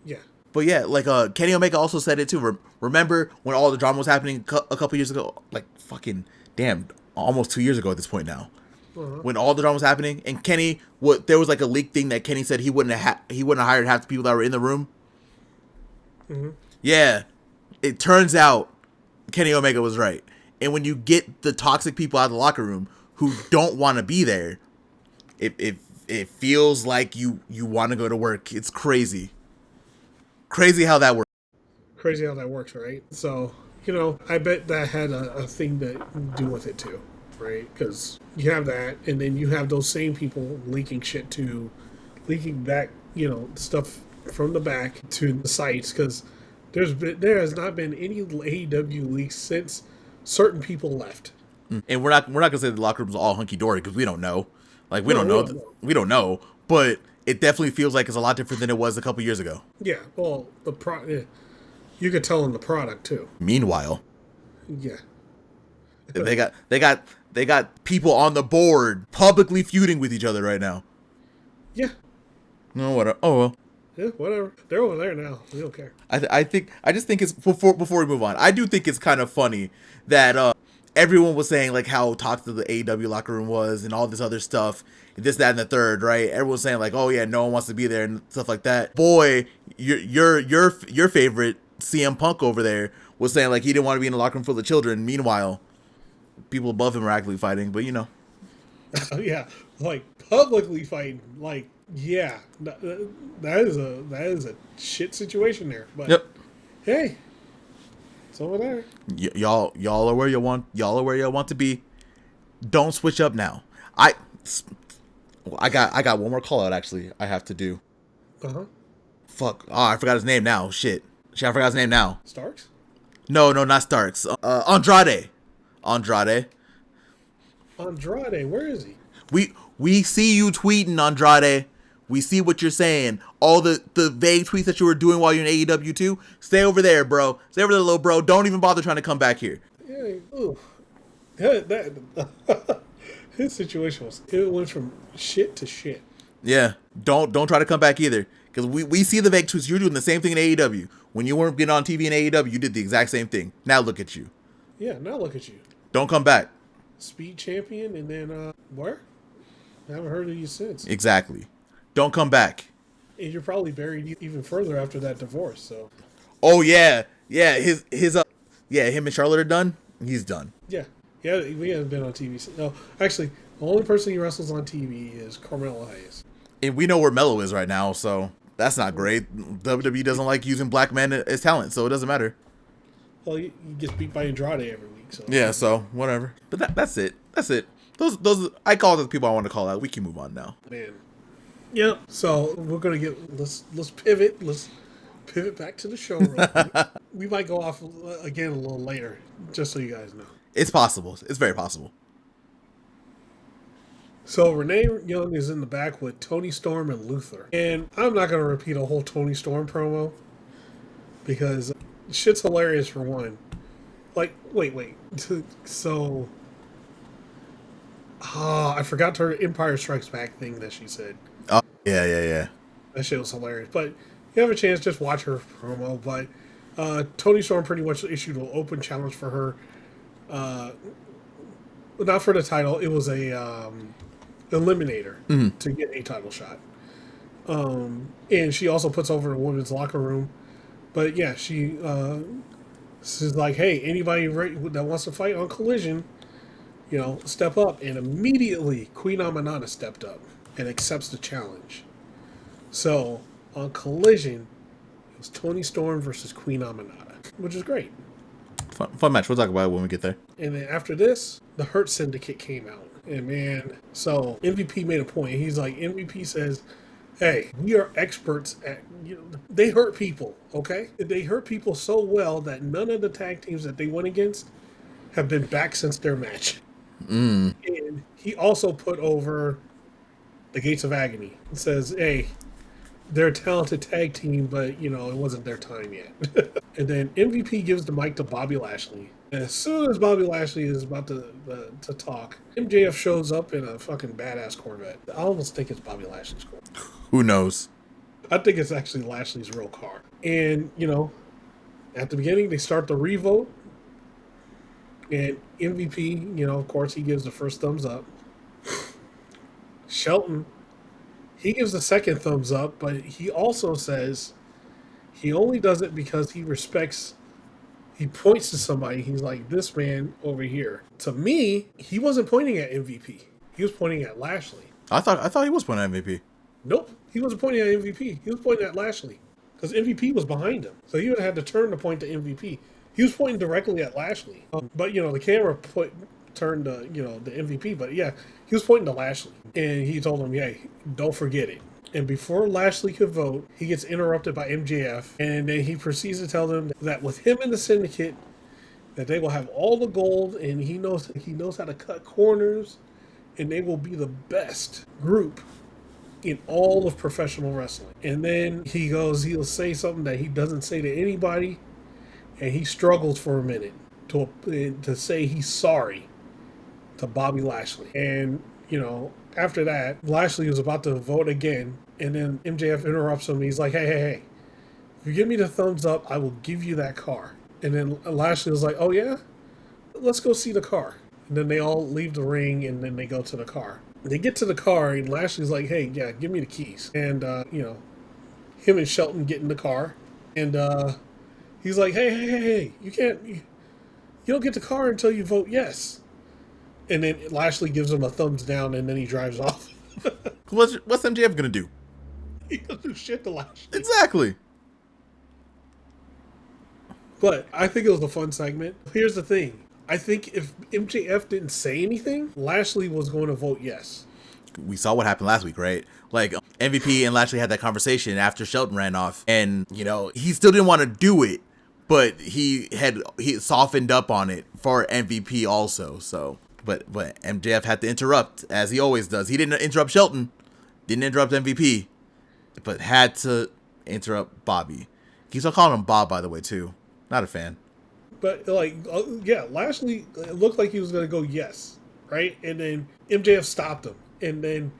Yeah. But yeah, like Kenny Omega also said it too. Remember when all the drama was happening a couple years ago? Like fucking damn, almost 2 years ago at this point now. Uh-huh. When all the drama was happening, and Kenny, there was like a leak thing that Kenny said he wouldn't have hired half the people that were in the room. Mm-hmm. Yeah, it turns out Kenny Omega was right. And when you get the toxic people out of the locker room who don't want to be there, it feels like you want to go to work. It's crazy. Crazy how that works. Crazy how that works, right? So, I bet that had a thing to do with it too, right? Because you have that, and then you have those same people leaking back, stuff from the back to the sites, because there has not been any AEW leaks since certain people left. And we're not gonna say the locker room's all hunky dory because we don't know. Like we don't know. But it definitely feels like it's a lot different than it was a couple years ago. Yeah, well, you could tell in the product too. Meanwhile, yeah, they got people on the board publicly feuding with each other right now. Yeah. No, whatever. Oh well. Yeah, whatever. They're over there now. We don't care. I just think it's before we move on. I do think it's kind of funny that everyone was saying like how toxic the AEW locker room was and all this other stuff, this, that, and the third, right? Everyone's saying like, oh yeah, no one wants to be there and stuff like that. Boy, your favorite CM Punk over there was saying like he didn't want to be in a locker room full of children. Meanwhile, people above him are actively fighting, but yeah, like publicly fighting, like. Yeah, that is a shit situation there. But yep. Hey, it's over there. Y'all are where you want. Y'all are where you want to be. Don't switch up now. I got one more call out actually. I have to do. Fuck. Oh, I forgot his name now. Shit. I forgot his name now. Starks? No, not Starks. Andrade. Andrade, where is he? We see you tweeting, Andrade. We see what you're saying. All the vague tweets that you were doing while you're in AEW too. Stay over there, bro. Stay over there, little bro. Don't even bother trying to come back here. Yeah, his situation it went from shit to shit. Yeah, don't try to come back either, because we see the vague tweets. You're doing the same thing in AEW. When you weren't getting on TV in AEW, you did the exact same thing. Now look at you. Yeah, now look at you. Don't come back. Speed champion, and then where? I haven't heard of you since. Exactly. Don't come back. And you're probably buried even further after that divorce. So. Oh yeah. Him and Charlotte are done. He's done. Yeah, we haven't been on TV. No, actually, the only person he wrestles on TV is Carmelo Hayes. And we know where Mello is right now, so that's not great. WWE doesn't like using black men as talent, so it doesn't matter. Well, he gets beat by Andrade every week. So yeah, so whatever. But that's it. That's it. Those I call the people I want to call out. We can move on now. Man. Yeah. So we're gonna let's pivot. Let's pivot back to the show. Real quick. We might go off again a little later, just so you guys know. It's possible. It's very possible. So Renee Young is in the back with Toni Storm and Luther. And I'm not going to repeat a whole Toni Storm promo because shit's hilarious for one. Like, wait. So, I forgot her Empire Strikes Back thing that she said. Oh, yeah. That shit was hilarious. But you have a chance, just watch her promo. But Toni Storm pretty much issued an open challenge for her. Not for the title. It was a eliminator to get a title shot. And she also puts over the women's locker room. But yeah, she's like, hey, anybody that wants to fight on Collision, step up. And immediately, Queen Amanada stepped up and accepts the challenge. So on Collision, it was Toni Storm versus Queen Amanada, which is great. Fun match. We'll talk about it when we get there. And then after this, the Hurt Syndicate came out. And man, so MVP made a point. He's like, MVP says, hey, we are experts at, they hurt people, okay? They hurt people so well that none of the tag teams that they went against have been back since their match. And he also put over the Gates of Agony. It says, hey, they're a talented tag team, but, it wasn't their time yet. And then MVP gives the mic to Bobby Lashley. And as soon as Bobby Lashley is about to talk, MJF shows up in a fucking badass Corvette. I almost think it's Bobby Lashley's Corvette. Who knows? I think it's actually Lashley's real car. And, at the beginning, they start the revote. And MVP, of course, he gives the first thumbs up. Shelton, he gives the second thumbs up, but he also says he only does it because he respects. He points to somebody. He's like, this man over here. To me, he wasn't pointing at MVP. He was pointing at Lashley. I thought he was pointing at MVP. Nope. He wasn't pointing at MVP. He was pointing at Lashley. Because MVP was behind him. So he would have had to turn to point to MVP. He was pointing directly at Lashley. But, the camera turned to, the MVP. But, yeah, he was pointing to Lashley. And he told him, hey, don't forget it. And before Lashley could vote, he gets interrupted by MJF. And then he proceeds to tell them that with him in the syndicate, that they will have all the gold. And he knows how to cut corners. And they will be the best group in all of professional wrestling. And then he'll say something that he doesn't say to anybody. And he struggles for a minute to say he's sorry to Bobby Lashley. And, after that, Lashley was about to vote again, and then MJF interrupts him. He's like, hey, if you give me the thumbs up, I will give you that car. And then Lashley was like, oh, yeah? Let's go see the car. And then they all leave the ring, and then they go to the car. They get to the car, and Lashley's like, hey, yeah, give me the keys. And, him and Shelton get in the car, and he's like, hey, you don't get the car until you vote yes. And then Lashley gives him a thumbs down, and then he drives off. What's MJF gonna do? He doesn't do shit to Lashley. Exactly. But I think it was a fun segment. Here's the thing. I think if MJF didn't say anything, Lashley was going to vote yes. We saw what happened last week, right? Like, MVP and Lashley had that conversation after Shelton ran off. And, he still didn't want to do it, but he softened up on it for MVP also, so... But MJF had to interrupt, as he always does. He didn't interrupt Shelton, didn't interrupt MVP, but had to interrupt Bobby. He's still calling him Bob, by the way, too. Not a fan. But, Lashley, it looked like he was going to go yes. right? And then MJF stopped him. And then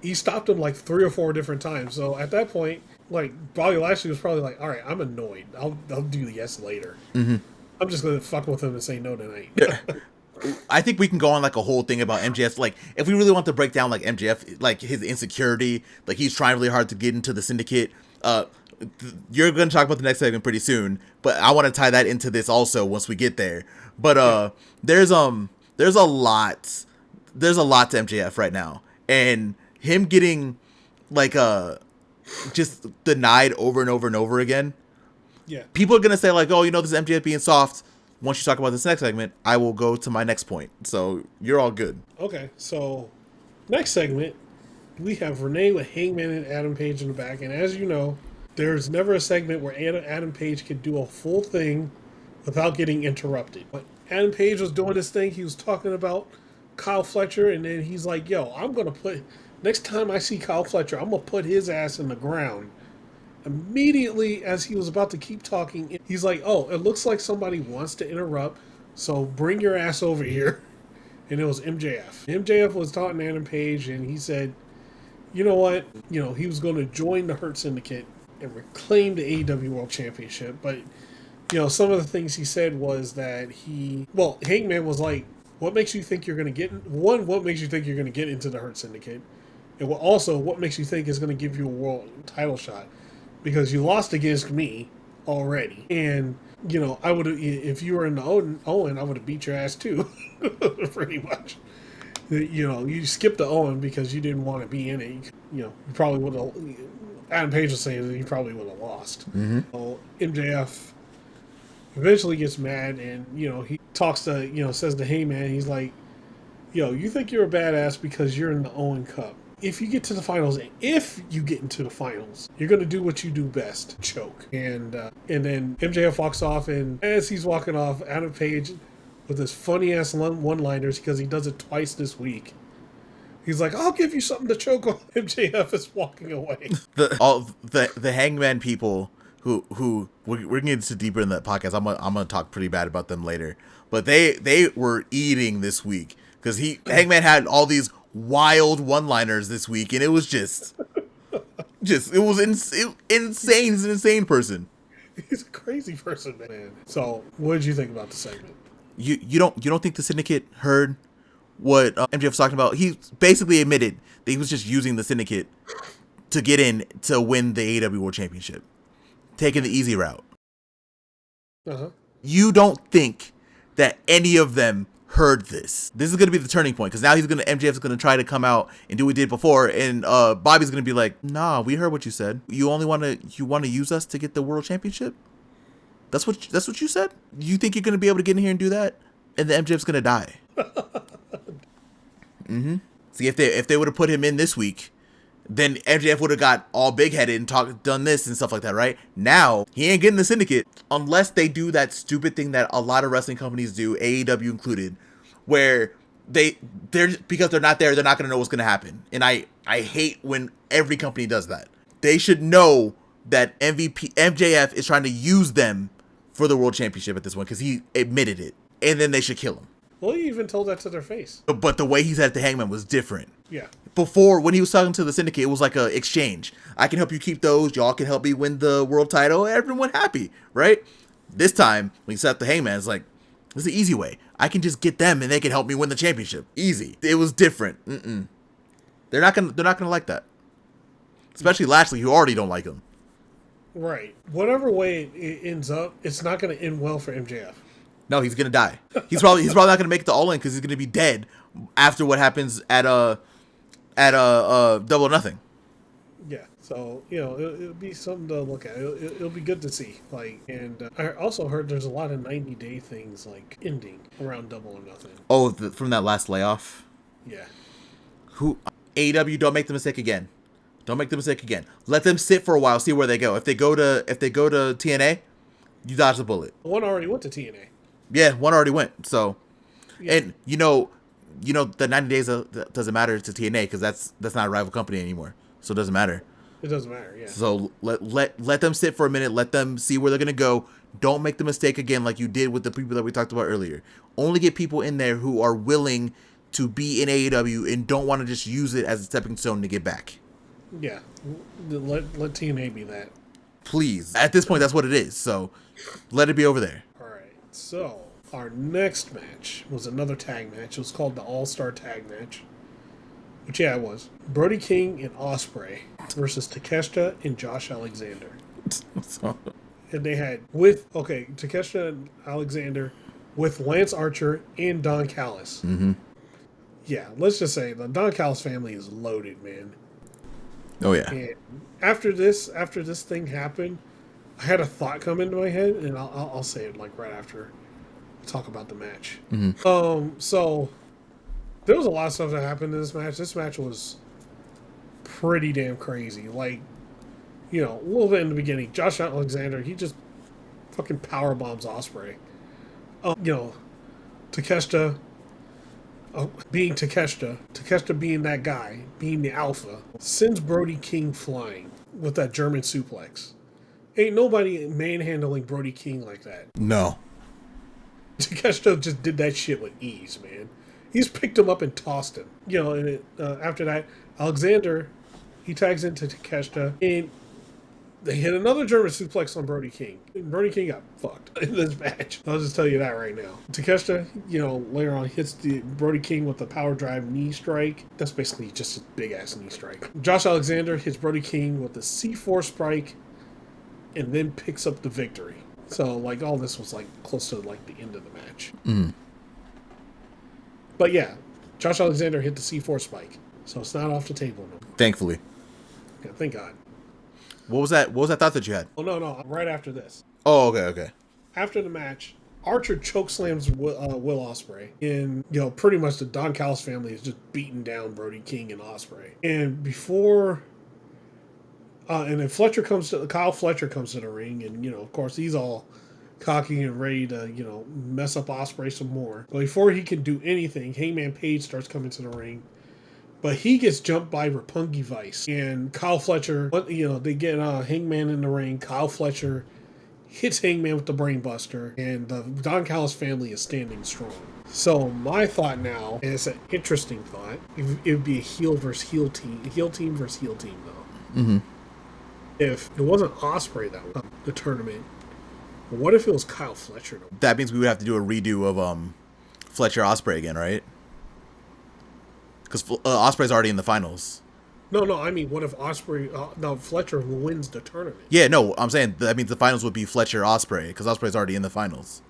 he stopped him like 3 or 4 different times. So at that point, like, Bobby Lashley was probably like, all right, I'm annoyed. I'll do the yes later. Mm-hmm. I'm just going to fuck with him and say no tonight. I think we can go on like a whole thing about MJF. Like, if we really want to break down like MJF, like his insecurity, like he's trying really hard to get into the syndicate. You're going to talk about the next segment pretty soon, but I want to tie that into this also once we get there. But there's a lot to MJF right now, and him getting like just denied over and over and over again. Yeah, people are gonna say like, oh, this is MJF being soft. Once you talk about this next segment, I will go to my next point. So you're all good. Okay, so next segment, we have Renee with Hangman and Adam Page in the back. And as you know, there's never a segment where Adam Page can do a full thing without getting interrupted. But Adam Page was doing this thing. He was talking about Kyle Fletcher. And then he's like, yo, next time I see Kyle Fletcher, I'm going to put his ass in the ground. Immediately, as he was about to keep talking, he's like, oh, it looks like somebody wants to interrupt, so bring your ass over here. And it was MJF. MJF was talking to Adam Page, and he said, you know what? He was going to join the Hurt Syndicate and reclaim the AEW World Championship. But, some of the things he said was that Hangman was like, what makes you think you're going to get into the Hurt Syndicate? And what makes you think is going to give you a world title shot? Because you lost against me already. And, I would have, if you were in the Owen, I would have beat your ass too. Pretty much. You skipped the Owen because you didn't want to be in it. You probably would have, Adam Page was saying that you probably would have lost. Mm-hmm. So MJF eventually gets mad and, he talks to, says to Heyman, he's like, you think you're a badass because you're in the Owen Cup. If you get into the finals, you're going to do what you do best, choke. And then MJF walks off, and as he's walking off, Adam Page, with his funny-ass one-liners, because he does it twice this week, he's like, I'll give you something to choke on. MJF is walking away. The Hangman people who we're going to get into deeper in that podcast. I'm gonna talk pretty bad about them later. But they were eating this week, because Hangman had all these wild one-liners this week, and it was just it was insane. He's an insane person. He's a crazy person, man. So, what did you think about the segment? You don't think the Syndicate heard what MJF was talking about? He basically admitted that he was just using the Syndicate to get in to win the AEW World Championship, taking the easy route. Uh-huh. You don't think that any of them heard this? This is going to be the turning point, because now MJF is going to try to come out and do what he did before, and Bobby's going to be like, nah, we heard what you said. You want to use us to get the World Championship? That's what you said? You think you're going to be able to get in here and do that? And the MJF's going to die. Mm-hmm. See, if they would have put him in this week, then MJF would have got all big-headed and done this and stuff like that, right? Now, he ain't getting the Syndicate unless they do that stupid thing that a lot of wrestling companies do, AEW included, where because they're not there, they're not going to know what's going to happen. And I hate when every company does that. They should know that MJF is trying to use them for the World Championship at this point, because he admitted it. And then they should kill him. Well, he even told that to their face. But the way he said it to Hangman was different. Yeah. Before, when he was talking to the Syndicate, it was like a exchange. I can help you keep those. Y'all can help me win the world title. Everyone happy, right? This time, when he set up the Hangman, it's like, this is the easy way. I can just get them and they can help me win the championship. Easy. It was different. They're not gonna like that. Especially Lashley, who already don't like him. Right. Whatever way it ends up, it's not going to end well for MJF. No, he's gonna die. He's probably not gonna make it to All In, because he's gonna be dead after what happens at Double or Nothing. Yeah. So it'll be something to look at. It'll be good to see. And I also heard there's a lot of 90-day things ending around Double or Nothing. Oh, from that last layoff. Yeah. AEW, don't make the mistake again. Don't make the mistake again. Let them sit for a while, see where they go. If they go to TNA, you dodge the bullet. One already went to TNA. Yeah, one already went. So, yeah. And the 90 days doesn't matter to TNA, because that's not a rival company anymore. So it doesn't matter. It doesn't matter. Yeah. So let them sit for a minute. Let them see where they're gonna go. Don't make the mistake again like you did with the people that we talked about earlier. Only get people in there who are willing to be in AEW and don't want to just use it as a stepping stone to get back. Yeah, let TNA be that. Please. At this point, that's what it is. So let it be over there. All right. So our next match was another tag match. It was called the All-Star Tag Match. Which, yeah, it was. Brody King and Ospreay versus Takeshita and Josh Alexander. And they had Takeshita and Alexander with Lance Archer and Don Callis. Mm-hmm. Yeah, let's just say the Don Callis family is loaded, man. Oh, yeah. And after this thing happened, I had a thought come into my head, and I'll say it like right after we talk about the match. Mm-hmm. So there was a lot of stuff that happened in this match. This match was pretty damn crazy. Like, a little bit in the beginning, Josh Alexander, he just fucking power bombs Ospreay. Takeshita. Being Takeshita being that guy, being the alpha, sends Brody King flying with that German suplex. Ain't nobody manhandling Brody King like that. No. Takeshita just did that shit with ease, man. He's picked him up and tossed him. And after that, Alexander, he tags into Takeshita, and they hit another German suplex on Brody King. Brody King got fucked in this match. I'll just tell you that right now. Takeshita, later on hits the Brody King with the power drive knee strike. That's basically just a big ass knee strike. Josh Alexander hits Brody King with the C4 spike and then picks up the victory. So, all this was, close to, the end of the match. Mm. But, yeah, Josh Alexander hit the C4 spike. So, it's not off the table no. Thankfully. Yeah, thank God. What was that thought that you had? Oh, no, right after this. Oh, okay. After the match, Archer chokeslams Will Ospreay. And, pretty much the Don Callis family is just beating down Brody King and Ospreay. And before... and then Kyle Fletcher comes to the ring. And, of course, he's all cocky and ready to, mess up Ospreay some more. But before he can do anything, Hangman Page starts coming to the ring. But he gets jumped by Roppongi Vice. And Kyle Fletcher, they get Hangman in the ring. Kyle Fletcher hits Hangman with the Brainbuster. And the Don Callis family is standing strong. So my thought now, and it's an interesting thought, it would be a heel versus heel team. Heel team versus heel team, though. Mm-hmm. If it wasn't Ospreay that won the tournament, what if it was Kyle Fletcher? That means we would have to do a redo of Fletcher Ospreay again, right? Because Ospreay's already in the finals. No, I mean, what if Fletcher who wins the tournament? Yeah, no, I'm saying that means the finals would be Fletcher Ospreay because Ospreay's already in the finals.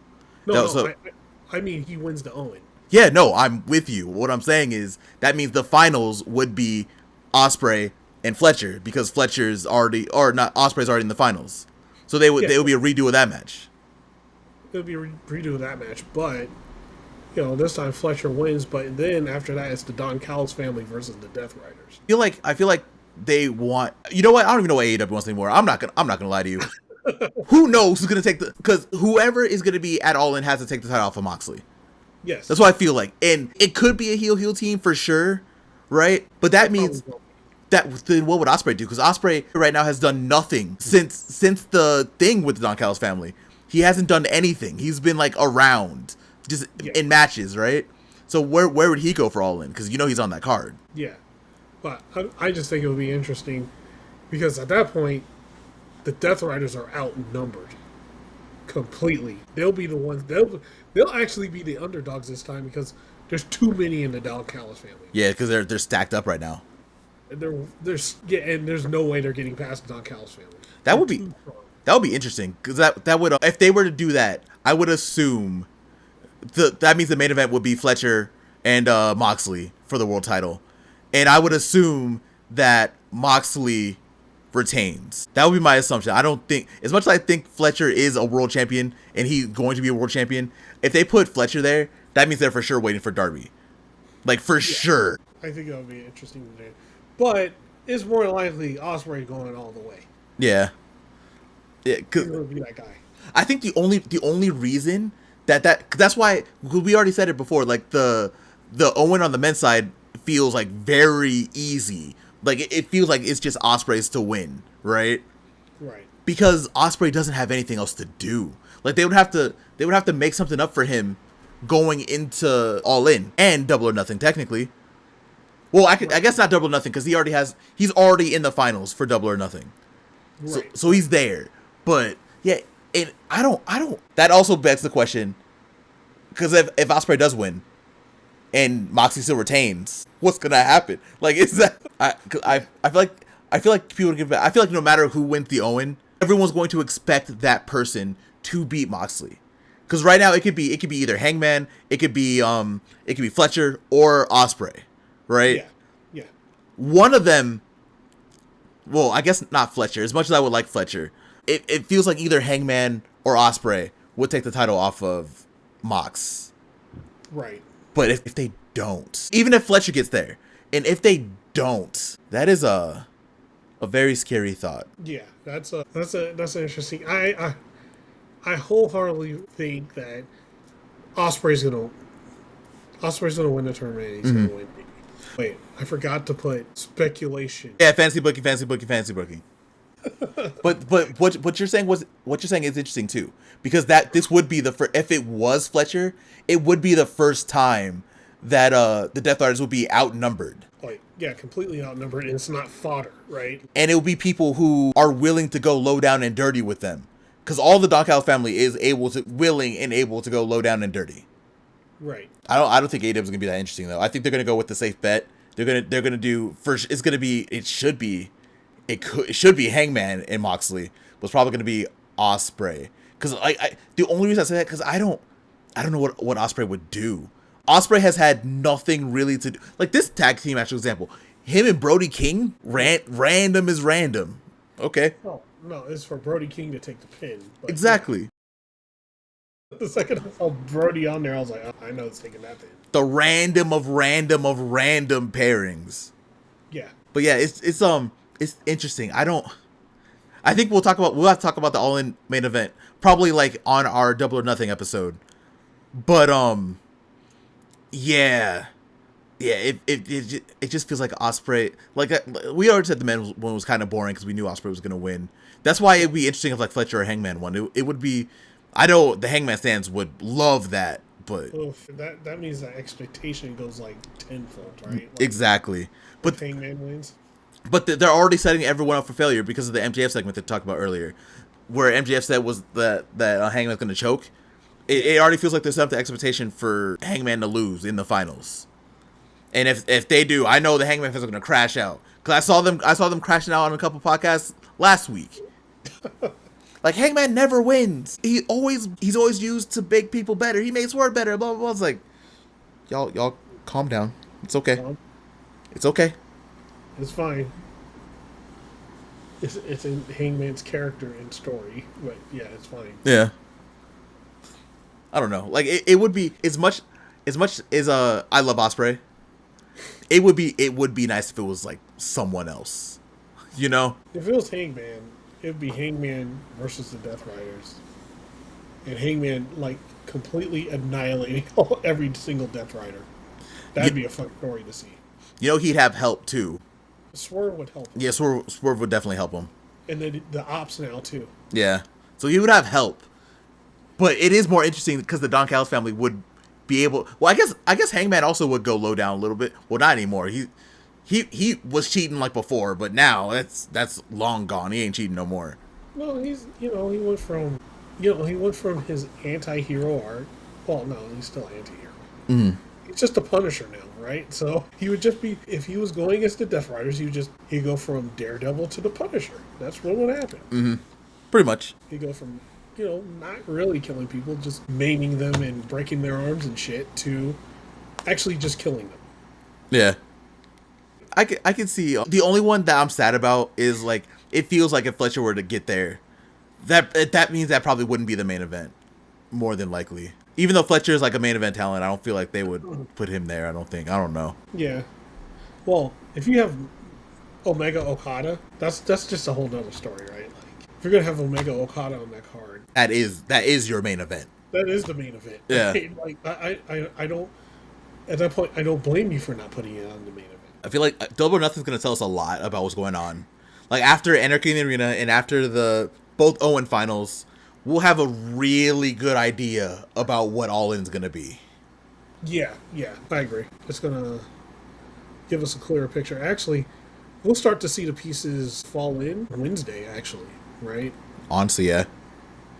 I mean he wins the Owen. Yeah, no, I'm with you. What I'm saying is that means the finals would be Ospreay and Fletcher because Osprey's already in the finals. So they would be a redo of that match. It would be a redo of that match, but this time Fletcher wins, but then after that it's the Don Callis family versus the Death Riders. I feel like they want. You know what? I don't even know what AEW wants anymore. I'm not gonna lie to you. Who knows who's gonna take because whoever is gonna be at All In has to take the title off of Moxley. Yes, that's what I feel like, and it could be a heel team for sure, right? But that means then what would Ospreay do? Because Ospreay right now has done nothing since the thing with the Don Callis family. He hasn't done anything. He's been around. Just in matches, right? So where would he go for All In? Because he's on that card. Yeah, but I just think it would be interesting because at that point, the Death Riders are outnumbered completely. They'll be the ones. They'll actually be the underdogs this time because there's too many in the Don Callis family. Yeah, because they're stacked up right now. And there's no way they're getting past the Don Callis family. That would be interesting because that would if they were to do that, I would assume. That means the main event would be Fletcher and Moxley for the world title. And I would assume that Moxley retains. That would be my assumption. I don't think, as much as I think Fletcher is a world champion and he's going to be a world champion, if they put Fletcher there, that means they're for sure waiting for Darby. Sure. I think that would be interesting to do. But it's more likely Ospreay going all the way. Yeah. He's going to be that guy. I think the only reason that's why we already said it before. The Owen on the men's side feels very easy. It feels like it's just Ospreay's to win, right? Right. Because Ospreay doesn't have anything else to do. They would have to make something up for him going into All In and Double or Nothing technically. Well, I guess not Double or Nothing because he's already in the finals for Double or Nothing. Right. So he's there. But yeah, and I don't. That also begs the question, because if Ospreay does win and Moxley still retains, what's gonna happen? Like, is that I feel like people give. I feel like no matter who wins the Owen, everyone's going to expect that person to beat Moxley. Because right now it could be either Hangman, it could be Fletcher or Ospreay, right? Yeah. One of them. Well, I guess not Fletcher. As much as I would like Fletcher, it feels like either Hangman or Ospreay would take the title off of Mox. Right. But if they don't, even if Fletcher gets there, and if they don't, that is a very scary thought. Yeah, that's interesting. I wholeheartedly think that Ospreay's gonna win the tournament. And he's gonna win. Wait, I forgot to put speculation. Yeah, fancy booking. But what you're saying is interesting too, because this would be if it was Fletcher, it would be the first time that the Death Riders would be outnumbered. Like, yeah, completely outnumbered, and it's not fodder, right? And it will be people who are willing to go low down and dirty with them, because all the Don Callis family is willing and able to go low down and dirty. Right. I don't think AEW is gonna be that interesting though. I think they're gonna go with the safe bet. They're gonna do first. It should be Hangman and Moxley, but it's probably gonna be Ospreay. Because the only reason I say that, because I don't know what Ospreay would do. Ospreay has had nothing really to do. Like this tag team match, for example, him and Brody King, random is random. Okay. Oh no, it's for Brody King to take the pin. But Exactly. The second I saw Brody on there, I was like, oh, I know it's taking that pin. The random of random pairings. Yeah. But yeah, it's interesting. I think we'll have to talk about the All In main event probably like on our Double or Nothing episode. But yeah, it just feels like Ospreay. Like we already said, the man one was kind of boring because we knew Ospreay was gonna win. That's why it'd be interesting if like Fletcher or Hangman won. It would be. I know the Hangman fans would love that, but oof, that means that expectation goes like tenfold, right? Like, exactly. But Hangman wins. But they're already setting everyone up for failure because of the MJF segment they talked about earlier, where MJF said was that Hangman's going to choke. It already feels like there's some expectation for Hangman to lose in the finals. And if they do, I know the Hangman fans are going to crash out. Because I saw them crashing out on a couple podcasts last week. Like, Hangman never wins. He's always used to make people better. He makes Word better. Blah blah blah. It's like, y'all calm down. It's okay. It's okay. It's fine. It's in Hangman's character and story, but yeah, it's fine. Yeah. I don't know. Like it would be as much as I love Ospreay. It would be nice if it was like someone else. You know? If it was Hangman, it'd be Hangman versus the Death Riders. And Hangman like completely annihilating every single Death Rider. That'd be a fun story to see. You know, he'd have help too. Swerve would help him. Yeah, Swerve would definitely help him. And then the Opps now too. Yeah. So he would have help. But it is more interesting because the Don Callis family would be able. Well, I guess Hangman also would go low down a little bit. Well, not anymore. He was cheating like before, but now that's long gone. He ain't cheating no more. No, he went from his anti-hero art. Well, no, he's still anti-hero. Mm-hmm. He's just a Punisher now, right? So he would just be, if he was going against the Death Riders, he'd go from Daredevil to the Punisher. That's what would happen. Mm-hmm. Pretty much. He'd go from, not really killing people, just maiming them and breaking their arms and shit, to actually just killing them. Yeah. I can see. The only one that I'm sad about is like, it feels like if Fletcher were to get there, that means that probably wouldn't be the main event, more than likely. Even though Fletcher is like a main event talent, I don't feel like they would put him there. I don't know. Yeah. Well, if you have Omega Okada, that's just a whole nother story, right? Like, if you're gonna have Omega Okada on that card, that is your main event. That is the main event. Yeah. Right? Like I don't. At that point, I don't blame you for not putting it on the main event. I feel like Double or Nothing's going to tell us a lot about what's going on. Like, after Anarchy in the Arena and after the both Owen finals, we'll have a really good idea about what All In's going to be. Yeah, I agree. It's gonna give us a clearer picture. Actually, we'll start to see the pieces fall in Wednesday. Actually, right? Honestly, yeah.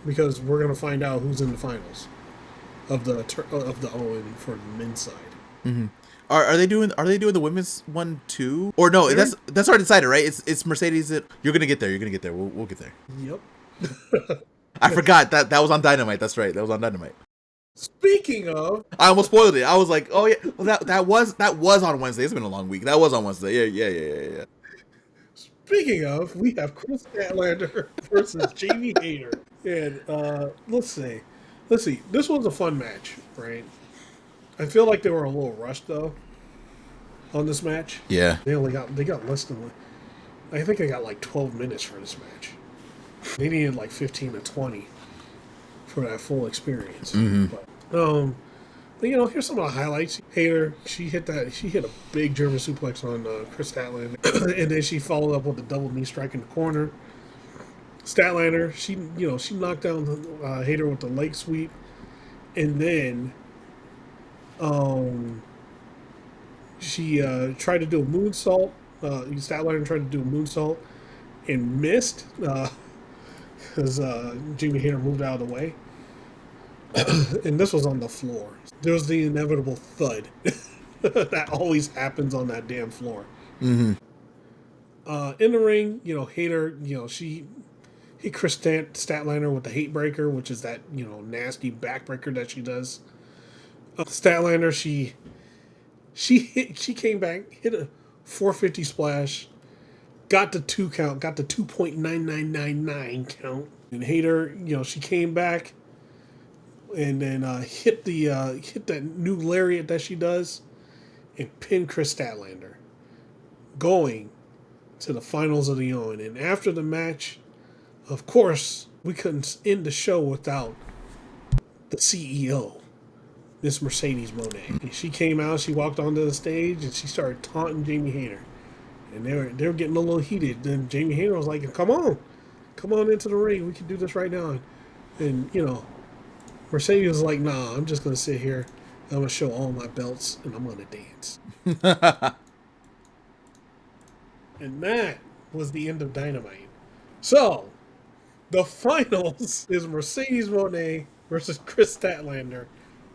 Because we're gonna find out who's in the finals of the Owen for the men's side. Mm-hmm. Are they doing the women's one too? Or no, They're, that's already decided, right? It's Mercedes. You're gonna get there. You're gonna get there. We'll get there. yep. I forgot that was on Dynamite. That's right. That was on Dynamite. Speaking of, I almost spoiled it. I was like, oh yeah, well, that was on Wednesday. It's been a long week. That was on Wednesday. Yeah. speaking of, we have Kris Statlander versus Jamie Hayter, and let's see. This was a fun match, right? I feel like they were a little rushed though on this match. Yeah. They got less than, I think they got like 12 minutes for this match. They needed like 15 to 20 for that full experience. Mm-hmm. But you know, here's some of the highlights. Hayter, she hit a big German suplex on Kris Statlander, and then she followed up with a double knee strike in the corner. Statlander, she knocked down Hayter with the leg sweep, and then she tried to do a moonsault. Statlander tried to do a moonsault and missed because Jamie Hayter moved out of the way. And this was on the floor. There was the inevitable thud that always happens on that damn floor. Mm-hmm. In the ring, Hayter, she hit Kris Statlander with the hate breaker, which is that nasty backbreaker that she does. Statlander, she came back, hit a 450 splash, got the 2 count, got the 2.9999 count, and Hayter, she came back. And then hit that new lariat that she does, and pin Kris Statlander, going to the finals of the Owen. And after the match, of course, we couldn't end the show without the CEO, Miss Mercedes Moné. And she came out, she walked onto the stage, and she started taunting Jamie Hayter. And they were getting a little heated. Then Jamie Hayter was like, "Come on into the ring. We can do this right now." And Mercedes was like, "Nah, I'm just going to sit here. I'm going to show all my belts, and I'm going to dance." And that was the end of Dynamite. So, the finals is Mercedes Moné versus Kris Statlander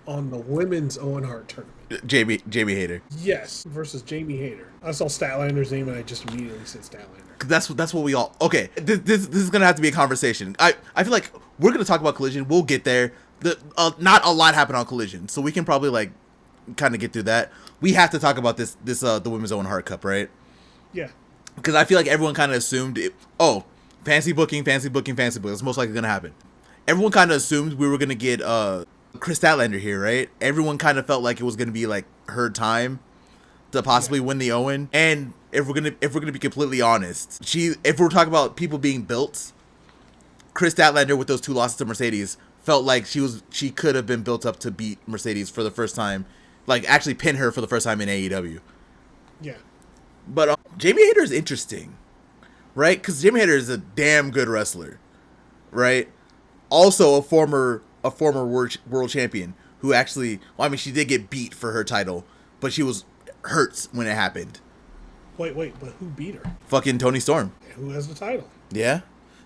on the women's Owen Hart tournament. Jamie Hayter. Yes, versus Jamie Hayter. I saw Statlander's name, and I just immediately said Statlander. That's what we all... Okay, this is going to have to be a conversation. I feel like we're going to talk about Collision. We'll get there. Not a lot happened on Collision, so we can probably kind of get through that. We have to talk about this the women's Owen Hart Cup, right? Yeah. Because I feel like everyone kind of assumed fancy booking. That's most likely gonna happen. Everyone kind of assumed we were gonna get Kris Statlander here, right? Everyone kind of felt like it was gonna be like her time to possibly win the Owen. And if we're gonna be completely honest, if we're talking about people being built, Kris Statlander with those 2 losses to Mercedes felt like she could have been built up to beat Mercedes for the first time, like actually pin her for the first time in AEW. Yeah. But Jamie Hayter is interesting, right? Because Jamie Hayter is a damn good wrestler, right? Also a former world champion who actually, she did get beat for her title, but she was hurt when it happened. Wait, but who beat her? Fucking Toni Storm. Who has the title? Yeah.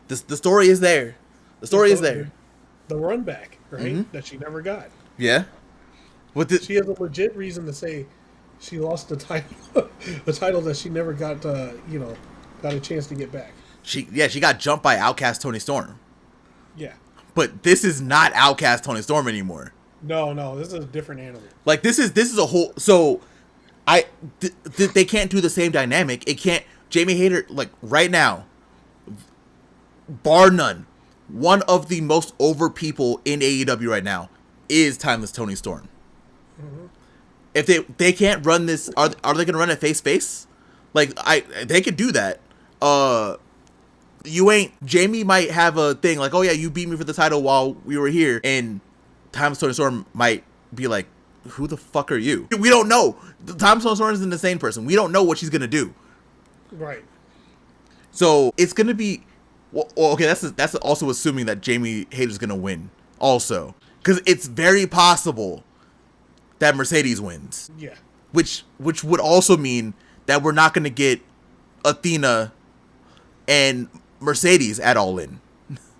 The story is there. The story is there. The run back, right? Mm-hmm. That she never got. Yeah. She has a legit reason to say she lost the title, the title that she never got, got a chance to get back. She got jumped by Outcast Toni Storm. Yeah. But this is not Outcast Toni Storm anymore. No, this is a different animal. Like this is a whole. So, they can't do the same dynamic. It can't. Jamie Hayter, like right now, bar none, one of the most over people in AEW right now is Timeless Toni Storm. Mm-hmm. If they can't run this, are they gonna run it face? Like they could do that. Jamie might have a thing like, oh yeah, you beat me for the title while we were here, and Timeless Toni Storm might be like, who the fuck are you? We don't know. Timeless Toni Storm is an insane person. We don't know what she's gonna do. Right. So it's gonna be. Well, okay, that's also assuming that Jamie Hayter's gonna win, also, because it's very possible that Mercedes wins. Yeah. Which would also mean that we're not going to get Athena and Mercedes at All In.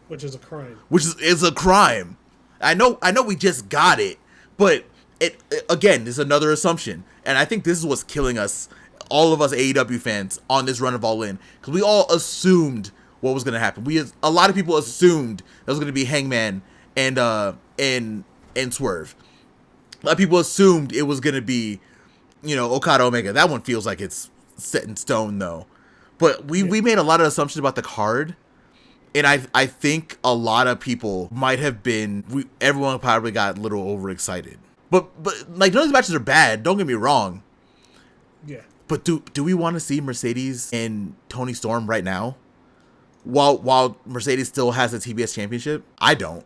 Which is a crime. Which is a crime. I know we just got it, but it again is another assumption. And I think this is what's killing us, all of us AEW fans, on this run of All In. Because we all assumed what was going to happen. A lot of people assumed it was going to be Hangman and Swerve. A lot of people assumed it was going to be, Okada Omega. That one feels like it's set in stone, though. But we made a lot of assumptions about the card. And I think a lot of people might have been, everyone probably got a little overexcited. But like, none of these matches are bad. Don't get me wrong. Yeah. But do we want to see Mercedes and Toni Storm right now? While Mercedes still has the TBS championship? I don't.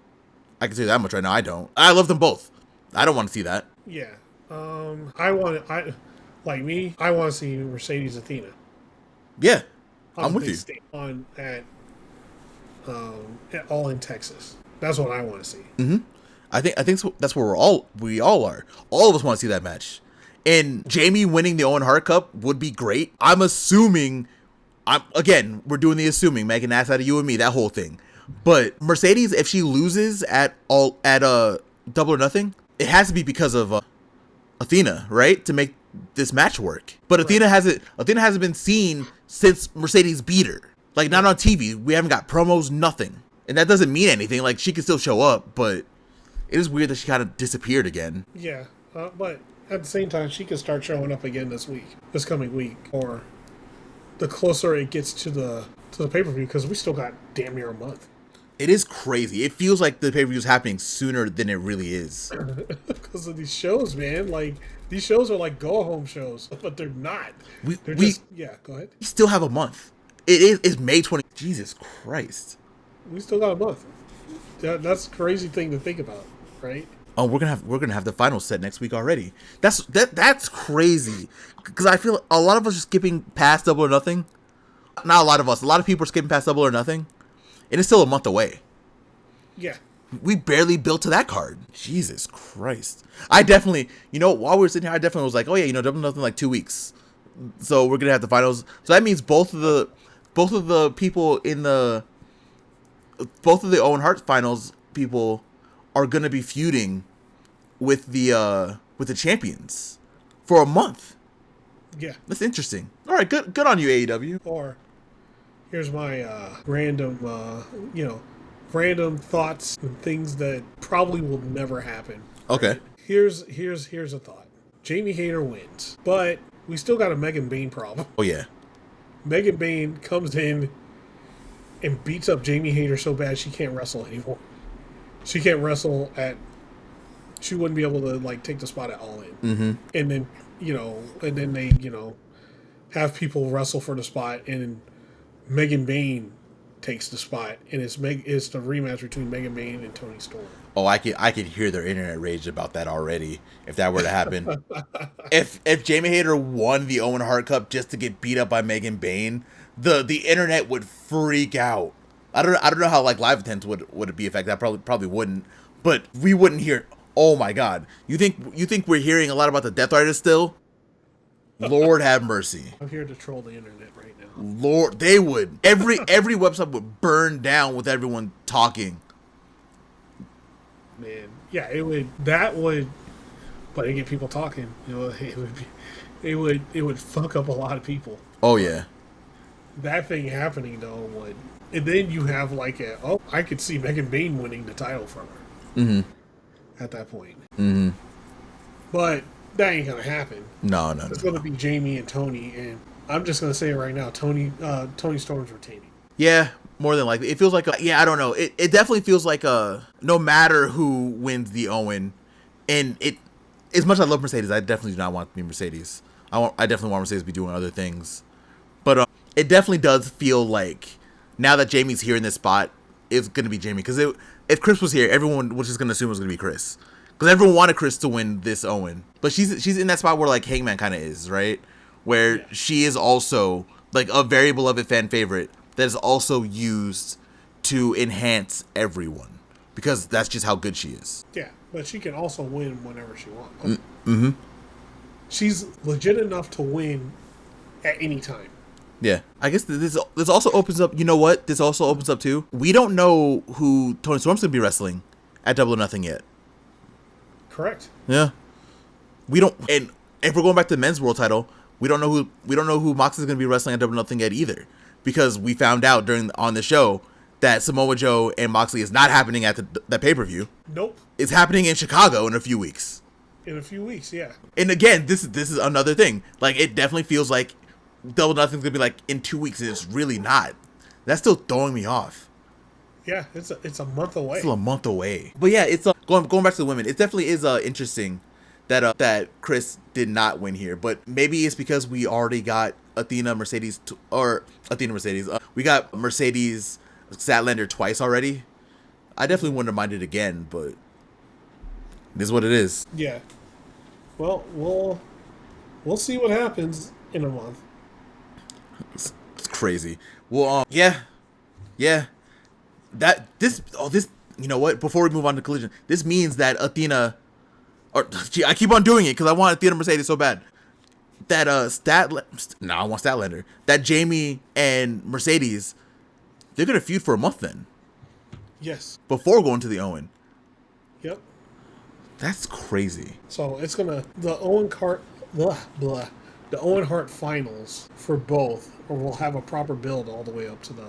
I can say that much right now. I don't. I love them both. I don't want to see that. Yeah. I want to see Mercedes Athena. Yeah. I'm with you. At All in Texas. That's what I want to see. Mm-hmm. I think that's where we all are. All of us want to see that match. And Jamie winning the Owen Hart Cup would be great. I'm assuming, we're doing the assuming, making ass out of you and me, that whole thing. But Mercedes, if she loses at Double or Nothing, it has to be because of Athena, right? To make this match work. But right. Athena hasn't been seen since Mercedes beat her. Like, not on TV. We haven't got promos, nothing. And that doesn't mean anything. Like, she can still show up, but it is weird that she kind of disappeared again. Yeah, but at the same time, she can start showing up again this coming week, or the closer it gets to the pay-per-view, because we still got damn near a month. It is crazy. It feels like the pay-per-view is happening sooner than it really is. Because of these shows, man. Like, these shows are like go-home shows, but they're not. Go ahead. We still have a month. It's May 20. Jesus Christ. We still got a month. That's a crazy thing to think about, right? Oh, we're gonna have the finals set next week already. That's crazy. Because I feel a lot of us are skipping past Double or Nothing. Not a lot of us. A lot of people are skipping past Double or Nothing. And it's still a month away. Yeah. We barely built to that card. Jesus Christ. I definitely, while we were sitting here, I definitely was like, oh yeah, Double or Nothing like 2 weeks. So we're gonna have the finals. So that means both of the people in both of the Owen Hart finals people are gonna be feuding with the champions for a month. Yeah, that's interesting. All right, good on you, AEW. Or here's my random thoughts and things that probably will never happen. Okay. Right? Here's a thought. Jamie Hayter wins, but we still got a Megan Bayne problem. Oh yeah. Megan Bayne comes in and beats up Jamie Hayter so bad she can't wrestle anymore. She can't wrestle she wouldn't be able to take the spot at All In. Mm-hmm. And then they have people wrestle for the spot, and Megan Bayne takes the spot, and it's the rematch between Megan Bayne and Toni Storm. Oh, I could hear their internet rage about that already if that were to happen. if Jamie Hayter won the Owen Hart Cup just to get beat up by Megan Bayne, the internet would freak out. I don't know how live attendance would be affected. I probably wouldn't, but we wouldn't hear. Oh my God! You think we're hearing a lot about the Death Riders still? Lord have mercy. I'm here to troll the internet right now. Lord, they would. Every website would burn down with everyone talking. Man, yeah, but it get people talking. It would fuck up a lot of people. Oh yeah. That thing happening though would, and then you have I could see Megan Bayne winning the title from her. Mm-hmm. At that point. Mm-hmm. But that ain't gonna happen. No. It's gonna be Jamie and Toni, and I'm just gonna say it right now. Toni Storm's retaining. Yeah, more than likely. It feels like I don't know. It definitely feels like no matter who wins the Owen, and as much as I love Mercedes, I definitely do not want it to be Mercedes. I definitely want Mercedes to be doing other things, but it definitely does feel like now that Jamie's here in this spot, it's gonna be Jamie, because if Kris was here, everyone was just gonna assume it was gonna be Kris, because everyone wanted Kris to win this Owen. But she's in that spot where Hangman kind of is, right, where she is also a very beloved fan favorite that is also used to enhance everyone, because that's just how good she is. Yeah, but she can also win whenever she wants. Mm-hmm. She's legit enough to win at any time. Yeah, I guess this also opens up. You know what? This also opens up too. We don't know who Toni Storm's gonna be wrestling at Double or Nothing yet. Correct. Yeah, we don't. And if we're going back to the men's world title, we don't know who Moxley's gonna be wrestling at Double or Nothing yet either, because we found out on the show that Samoa Joe and Moxley is not happening at the pay-per-view. Nope. It's happening in Chicago in a few weeks. In a few weeks, yeah. And again, this is another thing. Like, it definitely feels like Double Nothing's gonna be like in 2 weeks, and it's really not. That's still throwing me off. Yeah, it's a month away. It's still a month away. But yeah, it's going back to the women. It definitely is interesting that Kris did not win here. But maybe it's because we already got Athena Mercedes. We got Mercedes Statlander twice already. I definitely wouldn't have minded again, but it is what it is. Yeah. Well, we'll see what happens in a month. It's crazy. Well, yeah. This you know what? Before we move on to Collision, this means that Athena, I keep on doing it because I want Athena Mercedes so bad. That I want Statlander. That Jamie and Mercedes, they're gonna feud for a month then. Yes. Before going to the Owen. Yep. That's crazy. So it's gonna the Owen Hart finals for both, or we'll have a proper build all the way up to the.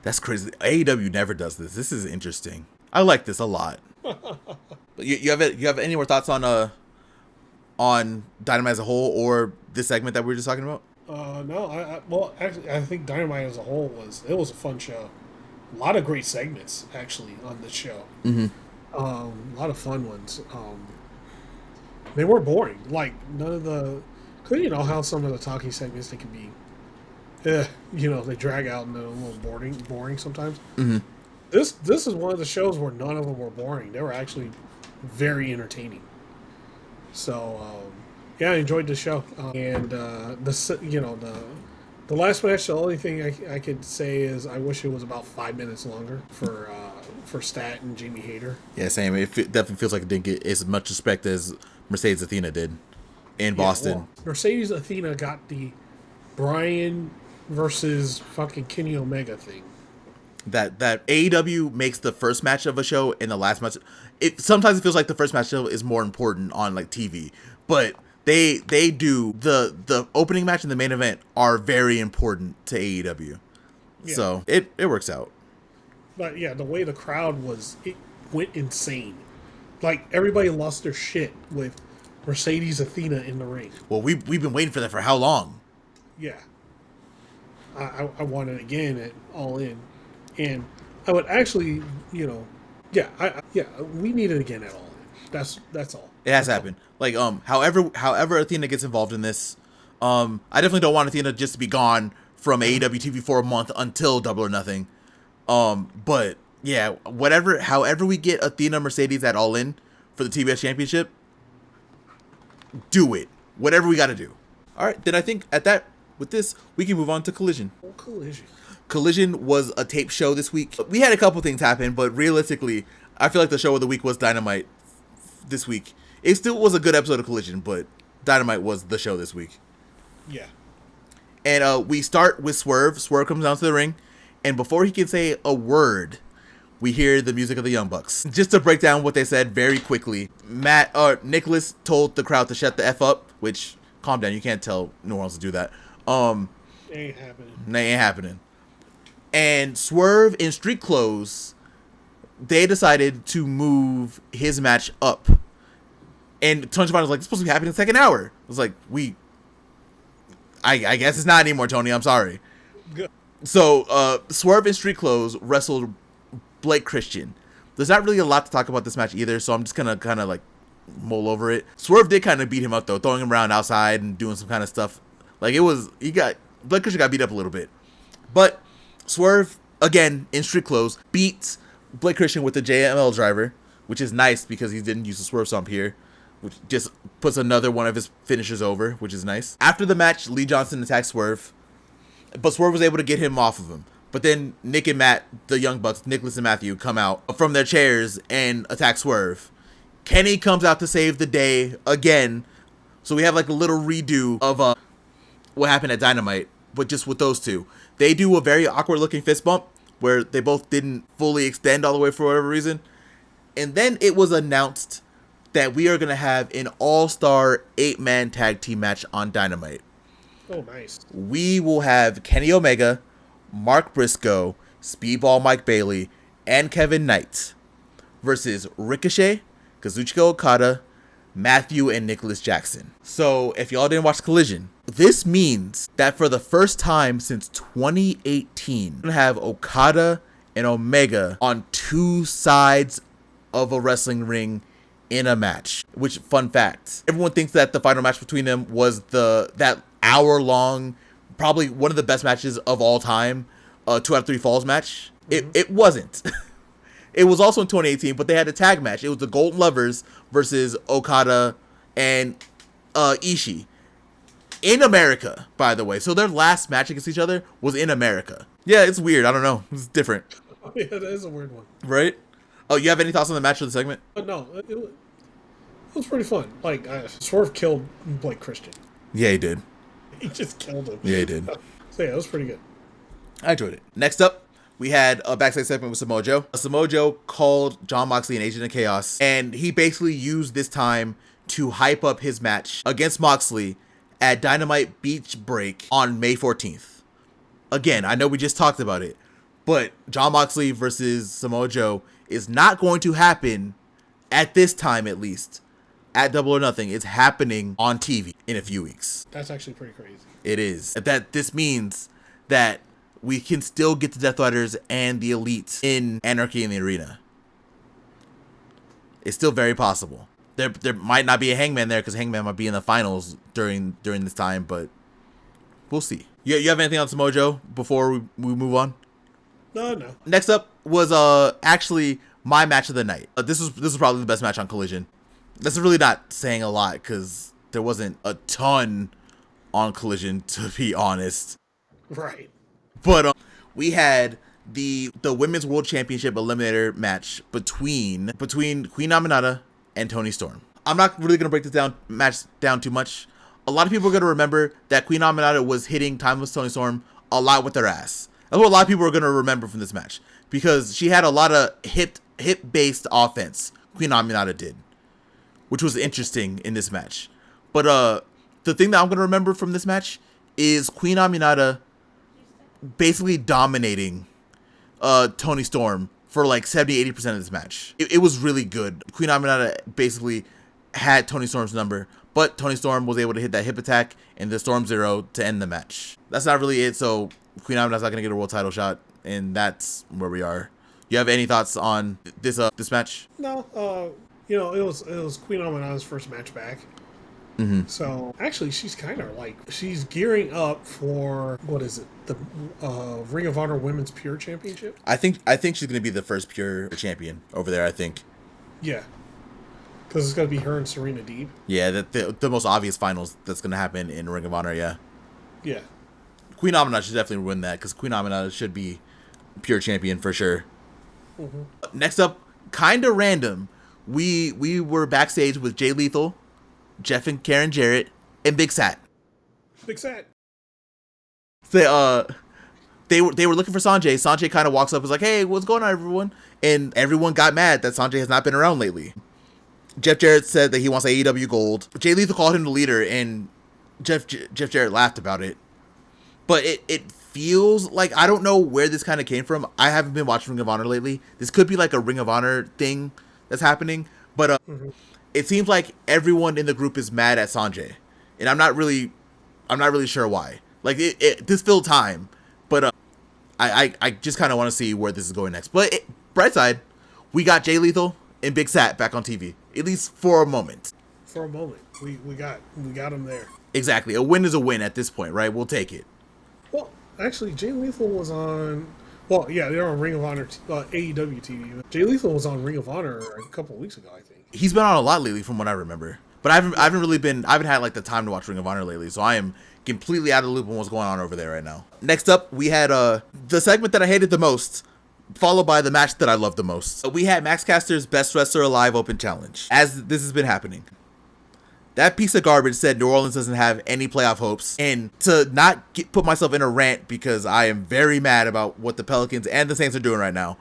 That's crazy. AEW never does this. This is interesting. I like this a lot. you have any more thoughts on Dynamite as a whole, or this segment that we were just talking about? No. Well, actually, I think Dynamite as a whole was a fun show. A lot of great segments actually on this show. Mm-hmm. A lot of fun ones. They weren't boring. Like none of the, cause you know how some of the talking segments they can be, they drag out and they're a little boring sometimes. Mm-hmm. This is one of the shows where none of them were boring. They were actually very entertaining. So I enjoyed the show. And the last match, the only thing I could say is I wish it was about 5 minutes longer for Stat and Jamie Hayter. Yeah, same. It definitely feels like it didn't get as much respect as Mercedes Athena did in Boston. Well, Mercedes Athena got the Bryan versus fucking Kenny Omega thing. That AEW makes the first match of a show and the last match. Sometimes it feels like the first match is more important on like TV, but they do the opening match and the main event are very important to AEW. Yeah. So it works out. But yeah, the way the crowd it went insane. Like everybody lost their shit with Mercedes Athena in the ring. Well, we've been waiting for that for how long? Yeah. I want it again at All In. And I would actually, we need it again at All In. That's all. It has to happen. Like, however Athena gets involved in this, I definitely don't want Athena just to be gone from AEW TV for a month until Double or Nothing. But yeah, however we get Athena Mercedes at All In for the TBS Championship, do it. Whatever we got to do. All right, then I think with this, we can move on to Collision. Collision was a tape show this week. We had a couple things happen, but realistically, I feel like the show of the week was Dynamite this week. It still was a good episode of Collision, but Dynamite was the show this week. Yeah. And we start with Swerve. Swerve comes down to the ring, and before he can say a word, we hear the music of the Young Bucks. Just to break down what they said very quickly, Nicholas told the crowd to shut the F up, which, calm down, you can't tell New Orleans to do that. Ain't happening. Ain't happening. And Swerve in street clothes, they decided to move his match up. And Tony Schiavone was like, it's supposed to be happening in the second hour. I was like, I guess it's not anymore, Tony. I'm sorry. Good. So, Swerve in street clothes wrestled Blake Christian. There's not really a lot to talk about this match either, so I'm just gonna kind of like mull over it. Swerve did kind of beat him up though, throwing him around outside and doing some kind of stuff. Like Blake Christian got beat up a little bit. But Swerve, again, in street clothes, beats Blake Christian with the JML driver, which is nice because he didn't use the Swerve Stomp here, which just puts another one of his finishers over, which is nice. After the match, Lee Johnson attacked Swerve, but Swerve was able to get him off of him. But then Nick and Matt, the Young Bucks, Nicholas and Matthew, come out from their chairs and attack Swerve. Kenny comes out to save the day again. So we have like a little redo of what happened at Dynamite, but just with those two. They do a very awkward looking fist bump where they both didn't fully extend all the way for whatever reason. And then it was announced that we are going to have an all-star 8-man tag team match on Dynamite. Oh, nice. We will have Kenny Omega, Mark Briscoe, Speedball Mike Bailey, and Kevin Knight versus Ricochet, Kazuchika Okada, Matthew, and Nicholas Jackson. So if y'all didn't watch Collision, this means that for the first time since 2018, we're going to have Okada and Omega on two sides of a wrestling ring in a match. Which, fun fact, everyone thinks that the final match between them was that hour-long, probably one of the best matches of all time, 2 out of 3 falls match. It wasn't. It was also in 2018, but they had a tag match. It was the Golden Lovers versus Okada and Ishii. In America, by the way. So their last match against each other was in America. Yeah, it's weird. I don't know. It's different. Oh, yeah, that is a weird one. Right? Oh, you have any thoughts on the match of the segment? No, it was pretty fun. Like, Swerve killed Blake Christian. Yeah, he did. He just killed him. Yeah, he did. So yeah, it was pretty good. I enjoyed it. Next up, we had a backstage segment with Samoa Joe. Samoa Joe called Jon Moxley an agent of chaos, and he basically used this time to hype up his match against Moxley at Dynamite Beach Break on May 14th. Again, I know we just talked about it, but Jon Moxley versus Samoa Joe is not going to happen at this time, at least. At Double or Nothing, it's happening on TV in a few weeks. That's actually pretty crazy. It is. This means that we can still get the Death Riders and the Elite in Anarchy in the Arena. It's still very possible. There might not be a Hangman there because Hangman might be in the finals during this time, but we'll see. You have anything on Samoa Joe before we move on? No. Next up was actually my match of the night. This was probably the best match on Collision. That's really not saying a lot because there wasn't a ton on Collision, to be honest. Right. But we had the Women's World Championship Eliminator match between Queen Aminata and Toni Storm. I'm not really going to break this match down too much. A lot of people are going to remember that Queen Aminata was hitting Timeless Toni Storm a lot with her ass. That's what a lot of people are going to remember from this match because she had a lot of hip-based offense. Queen Aminata did, which was interesting in this match. But the thing that I'm going to remember from this match is Queen Aminata basically dominating Toni Storm for like 70-80% of this match. It was really good. Queen Aminata basically had Toni Storm's number, but Toni Storm was able to hit that hip attack and the Storm Zero to end the match. That's not really it, so Queen Aminata's not going to get a world title shot, and that's where we are. You have any thoughts on this match? No, it was Queen Aminata's first match back. Mm-hmm. So actually, she's kind of like she's gearing up for what is it? The Ring of Honor Women's Pure Championship. I think she's gonna be the first pure champion over there. I think. Yeah, because it's gonna be her and Serena Deeb. Yeah, the most obvious finals that's gonna happen in Ring of Honor. Yeah. Yeah. Queen Aminata should definitely win that because Queen Aminata should be pure champion for sure. Mm-hmm. Next Next up, kind of random. We were backstage with Jay Lethal, Jeff and Karen Jarrett, and Big Sat. Big Sat. They were looking for Sanjay. Sanjay kind of walks up and is like, "Hey, what's going on, everyone?" And everyone got mad that Sanjay has not been around lately. Jeff Jarrett said that he wants AEW Gold. Jay Lethal called him the leader, and Jeff Jarrett laughed about it. But it feels like, I don't know where this kind of came from. I haven't been watching Ring of Honor lately. This could be like a Ring of Honor thing that's happening. But it seems like everyone in the group is mad at Sanjay, and I'm not really sure why. Like this filled time, but I just kind of want to see where this is going next. But bright side, we got Jay Lethal and Big Sat back on TV, at least for a moment. For a moment, we got him there. Exactly, a win is a win at this point, right? We'll take it. Well, actually, Jay Lethal was on. Well, yeah, they're on Ring of Honor AEW TV. Jay Lethal was on Ring of Honor a couple of weeks ago, I think. He's been on a lot lately, from what I remember. But I haven't had like the time to watch Ring of Honor lately, so I am completely out of the loop on what's going on over there right now. Next up, we had the segment that I hated the most, followed by the match that I loved the most. We had Max Caster's Best Wrestler Alive Open Challenge. As this has been happening, that piece of garbage said New Orleans doesn't have any playoff hopes, and to not put myself in a rant because I am very mad about what the Pelicans and the Saints are doing right now.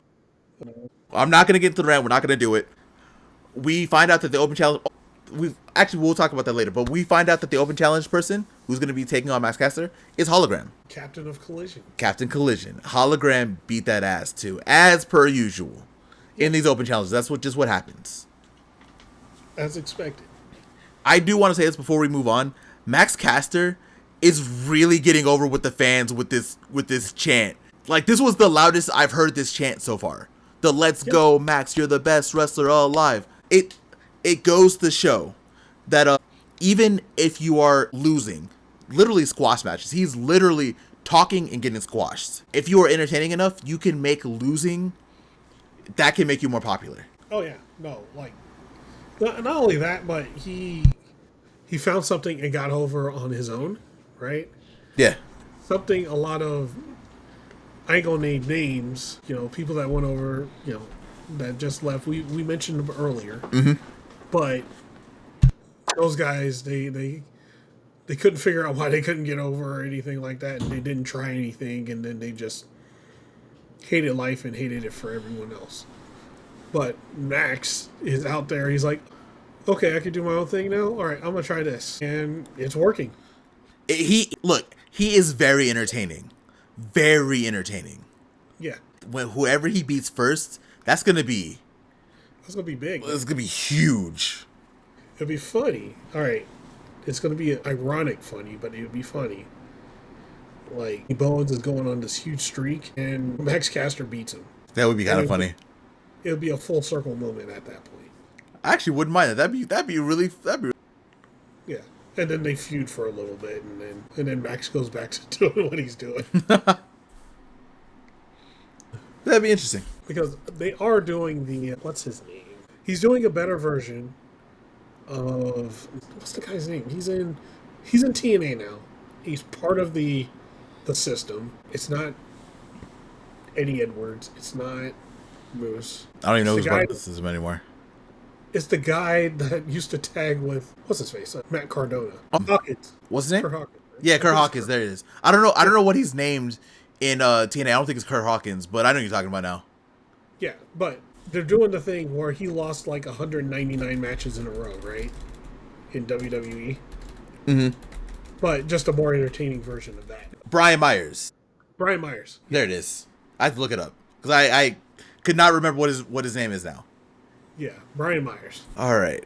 I'm not going to get into the rant. We're not going to do it. We find out that the Open Challenge... we'll talk about that later, but we find out that the Open Challenge person who's going to be taking on Max Caster is Hologram. Captain of Collision. Captain Collision. Hologram beat that ass too, as per usual. In these Open Challenges, that's what happens. As expected. I do want to say this before we move on. Max Caster is really getting over with the fans with this chant. Like, this was the loudest I've heard this chant so far. The "Let's go, Max, you're the best wrestler alive." It goes to show that even if you are losing, literally squash matches, he's literally talking and getting squashed. If you are entertaining enough, you can make losing, that can make you more popular. Oh yeah, no, like not only that, but he found something and got over on his own, right? Yeah. Something a lot of, I ain't gonna name names, people that went over, that just left. We mentioned them earlier, but those guys they couldn't figure out why they couldn't get over or anything like that, and they didn't try anything, and then they just hated life and hated it for everyone else. But Max is out there. He's like, okay, I can do my own thing now. All right, I'm gonna try this, and it's working. He is very entertaining. Very entertaining. Yeah. When whoever he beats first, that's gonna be big. It's gonna be huge. It'll be funny. All right, it's gonna be ironic funny, but it'll be funny. Like, Bowens is going on this huge streak, and Max Caster beats him. That would be kind of funny. It would be a full circle moment at that point. I actually wouldn't mind that. That'd be really. Yeah. And then they feud for a little bit, and then Max goes back to doing what he's doing. That'd be interesting. Because they are doing the, what's his name? He's doing a better version of, what's the guy's name? He's in TNA now. He's part of the system. It's not Eddie Edwards. It's not Moose. I don't even know who's part of the system anymore. It's the guy that used to tag with, what's his face? Matt Cardona. Hawkins. What's his name? Kurt Hawkins. Right? Yeah, Kurt Hawkins. There it is. I don't know what he's named in TNA. I don't think it's Kurt Hawkins, but I know what you're talking about now. Yeah, but they're doing the thing where he lost like 199 matches in a row, right? In WWE. Mm-hmm. But just a more entertaining version of that. Brian Myers. There it is. I have to look it up because I could not remember what his name is now. Yeah, Brian Myers. All right.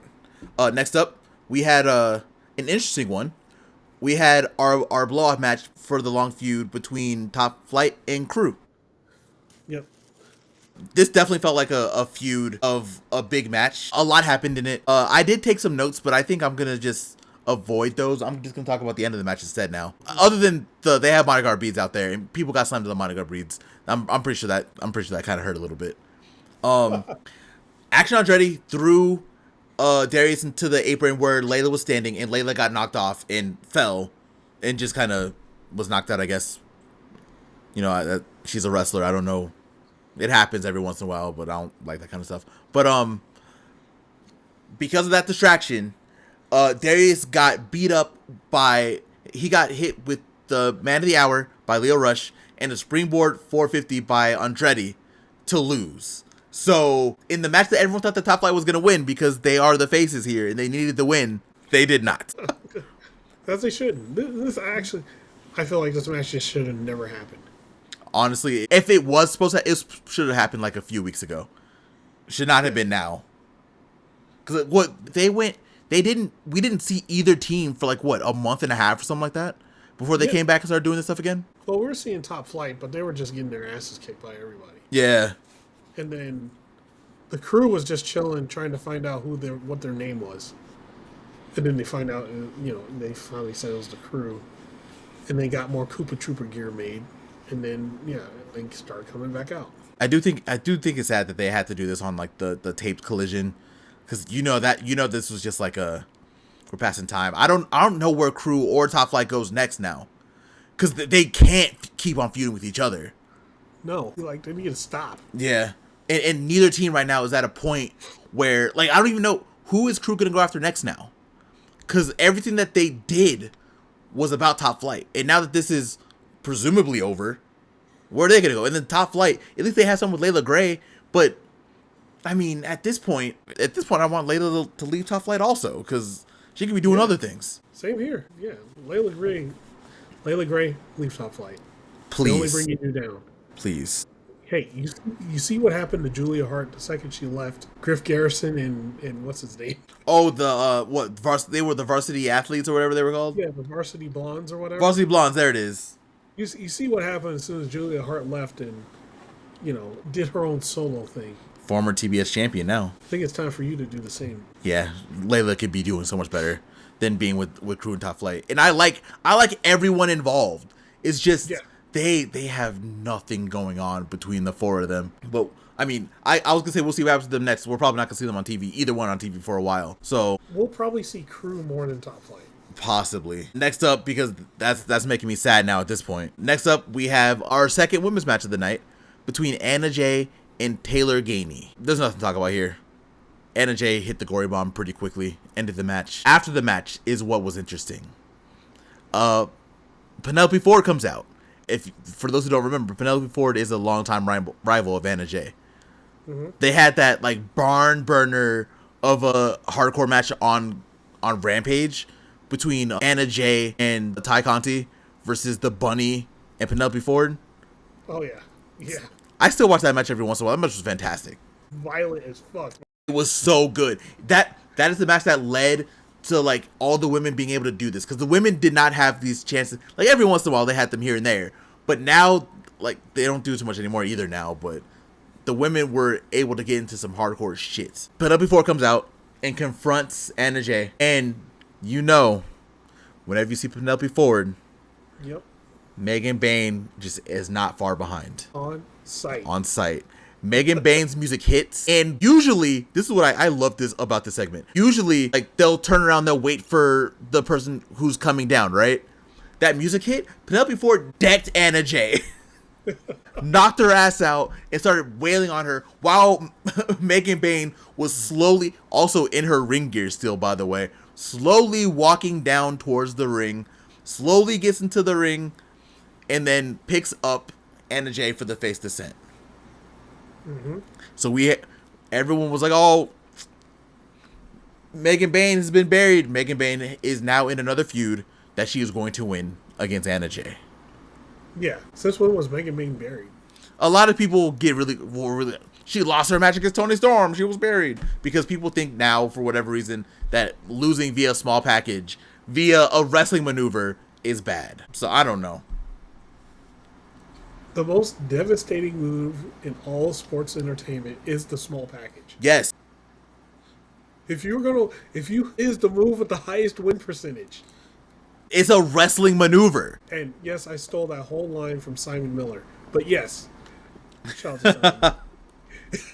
Next up, we had an interesting one. We had our blow-off match for the long feud between Top Flight and Crew. Yep. This definitely felt like a feud of a big match. A lot happened in it. I did take some notes, but I think I'm going to just avoid those. I'm just going to talk about the end of the match instead now. Other than they have Monogar beads out there, and people got slammed to the Monogar beads. I'm pretty sure that kind of hurt a little bit. Action Andretti threw Darius into the apron where Layla was standing, and Layla got knocked off and fell and just kind of was knocked out, I guess. She's a wrestler. I don't know. It happens every once in a while, but I don't like that kind of stuff. But because of that distraction, Darius got beat up he got hit with the Man of the Hour by Leo Rush and the Springboard 450 by Andretti to lose. So, in the match that everyone thought the Top Flight was going to win because they are the faces here and they needed to win, they did not. As they shouldn't. This actually, I feel like this match just should have never happened. Honestly, if it was supposed to, it should have happened like a few weeks ago. Should not have been now. Because we didn't see either team for a month and a half or something like that before they came back and started doing this stuff again. Well, we were seeing Top Flight, but they were just getting their asses kicked by everybody. Yeah. And then the Crew was just chilling, trying to find out what their name was. And then they find out, they finally said it was the Crew. And they got more Koopa Trooper gear made. And then, they started coming back out. I do think it's sad that they had to do this on the taped Collision, because this was just we're we're passing time. I don't know where Crew or Top Flight goes next now, because they can't keep on feuding with each other. No, like they need to stop. Yeah, and neither team right now is at a point where, like, I don't even know who is Crew gonna go after next now, because everything that they did was about Top Flight, and now that this is presumably over, where are they gonna go? And then Top Flight, at least they have someone with Layla Gray, but I mean, at this point, I want Layla to leave Top Flight also, because she could be doing other things. Same here. Yeah, Layla Gray, leave Top Flight. Please. They only bring you down. Please. Hey, you see what happened to Julia Hart the second she left? Griff Garrison and what's his name? Oh, they were the varsity athletes or whatever they were called? Yeah, the varsity blondes or whatever. Varsity blondes, there it is. You see what happened as soon as Julia Hart left and, did her own solo thing. Former TBS champion now. I think it's time for you to do the same. Yeah, Layla could be doing so much better than being with Crew and Top Flight. And I like everyone involved. It's just they have nothing going on between the four of them. But I mean, I was gonna say we'll see what happens to them next. We're probably not gonna see them on TV, either one on TV for a while. So we'll probably see Crew more than Top Flight. Possibly. Next up, because that's making me sad now at this point. Next up, we have our second women's match of the night between Anna Jay and Taylor Gainey. There's nothing to talk about here. Anna Jay hit the gory bomb pretty quickly, ended the match. After the match is what was interesting. Penelope Ford comes out. For those who don't remember, Penelope Ford is a longtime rival of Anna Jay. Mm-hmm. They had that like barn burner of a hardcore match on Rampage between Anna Jay and Ty Conti versus the Bunny and Penelope Ford. Oh yeah, yeah. I still watch that match every once in a while. That match was fantastic. Violent as fuck. It was so good. That is the match that led to like all the women being able to do this, because the women did not have these chances. Like every once in a while they had them here and there, but now like they don't do too much anymore either now. But the women were able to get into some hardcore shit. Penelope Ford comes out and confronts Anna Jay, and whenever you see Penelope Ford, yep, Megan Bayne just is not far behind. On site. Megan Bayne's music hits, and usually, this is what I love this about this segment. Usually, like, they'll turn around, they'll wait for the person who's coming down, right? That music hit, Penelope Ford decked Anna Jay. Knocked her ass out and started wailing on her while Megan Bayne was slowly, also in her ring gear still, by the way, slowly walking down towards the ring, slowly gets into the ring, and then picks up Anna Jay for the face descent. Mm-hmm. So everyone was like, oh, Megan Bayne has been buried. Megan Bayne is now in another feud that she is going to win against Anna Jay. Yeah. Since when was Megan Bayne buried? A lot of people get really, she lost her match against Toni Storm. She was buried. Because people think now, for whatever reason, that losing via a small package, via a wrestling maneuver, is bad. So I don't know. The most devastating move in all sports entertainment is the small package. Yes. If you is the move with the highest win percentage. It's a wrestling maneuver. And yes, I stole that whole line from Simon Miller. But yes, shout out to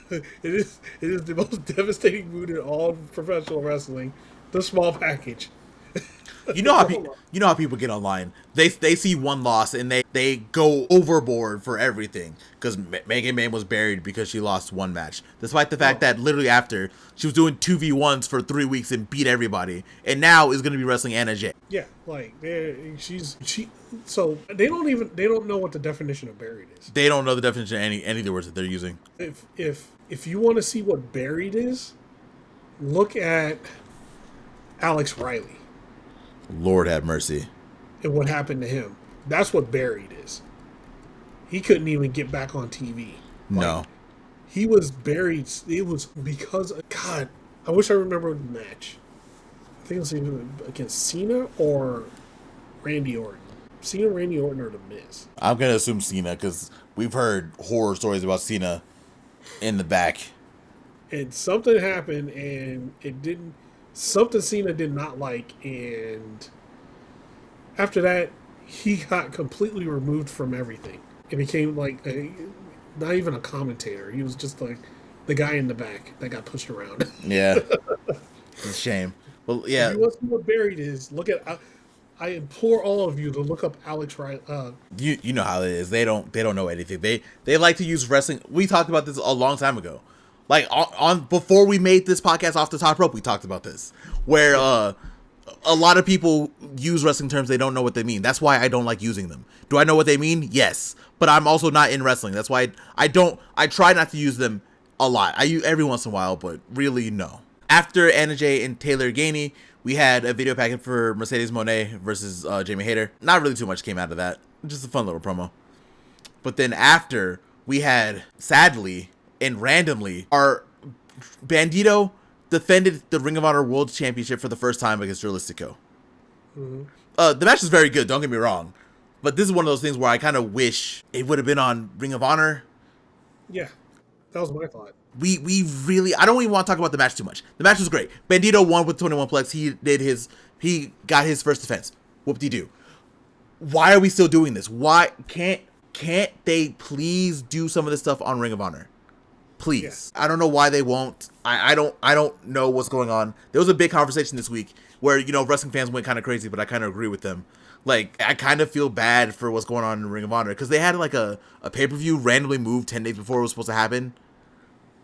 Simon. It is the most devastating move in all professional wrestling. The small package. You know how people get online. They see one loss and they go overboard for everything, because Megan Bayne was buried because she lost one match, despite the fact that literally after she was doing 2v1s for 3 weeks and beat everybody, and now is going to be wrestling Anna Jay. Yeah, like so they don't know what the definition of buried is. They don't know the definition of any of the words that they're using. If you want to see what buried is, look at Alex Riley. Lord have mercy. And what happened to him. That's what buried is. He couldn't even get back on TV. No. He was buried. It was because of, God, I wish I remembered the match. I think it was either against Cena or Randy Orton. Cena, Randy Orton, or The Miz. I'm going to assume Cena, because we've heard horror stories about Cena in the back. And something happened, and it didn't... Something Cena did not like, and after that, he got completely removed from everything. It became like not even a commentator. He was just like the guy in the back that got pushed around. Yeah, it's a shame. Well, If yeah, you want to see what buried is, look at. I implore all of you to look up Alex Riley. you know how it is. They don't know anything. They like to use wrestling. We talked about this a long time ago. Like on before we made this podcast off the top rope, we talked about this. Where a lot of people use wrestling terms, they don't know what they mean. That's why I don't like using them. Do I know what they mean? Yes. But I'm also not in wrestling. That's why I try not to use them a lot. I use every once in a while, but really no. After Anna Jay and Taylor Gainey, we had a video packet for Mercedes Moné versus Jamie Hayter. Not really too much came out of that. Just a fun little promo. But then after, we had, sadly and randomly, our Bandito defended the Ring of Honor World Championship for the first time against Jurlistico. Mm-hmm. The match is very good, don't get me wrong. But this is one of those things where I kind of wish it would have been on Ring of Honor. Yeah, that was my thought. We really, I don't even want to talk about the match too much. The match was great. Bandito won with 21 plex. He got his first defense. Whoop-de-doo. Why are we still doing this? Why can't they please do some of this stuff on Ring of Honor? Please. Yeah. I don't know why they won't. I don't know what's going on. There was a big conversation this week where, wrestling fans went kind of crazy, but I kind of agree with them. Like, I kind of feel bad for what's going on in Ring of Honor because they had like a pay-per-view randomly moved 10 days before it was supposed to happen.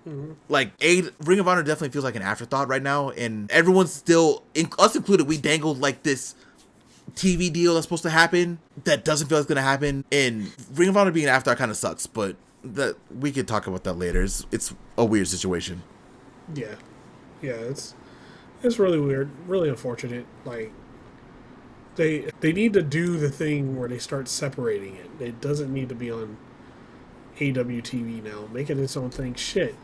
Mm-hmm. Like, Ring of Honor definitely feels like an afterthought right now, and everyone's still, us included, we dangled like this TV deal that's supposed to happen that doesn't feel like it's gonna happen. And Ring of Honor being an afterthought kind of sucks, but that we could talk about that later. It's a weird situation. Yeah, it's really weird, really unfortunate. Like, they need to do the thing where they start separating it. It doesn't need to be on AEW TV now. Make it its own thing. Shit.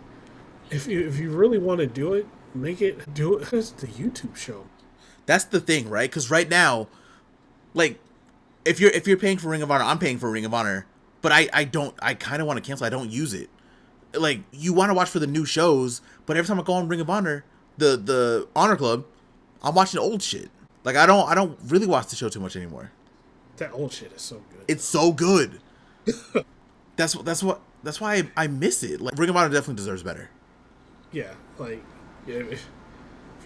If you really want to do it as the YouTube show. That's the thing, right? Because right now, like, if you're paying for Ring of Honor, I'm paying for Ring of Honor, but I kind of want to cancel. I don't use it. Like, you want to watch for the new shows, but every time I go on Ring of Honor, the Honor Club, I'm watching old shit. Like, I don't really watch the show too much anymore. That old shit is so good. It's so good. That's why I miss it. Like, Ring of Honor definitely deserves better. Yeah, like, if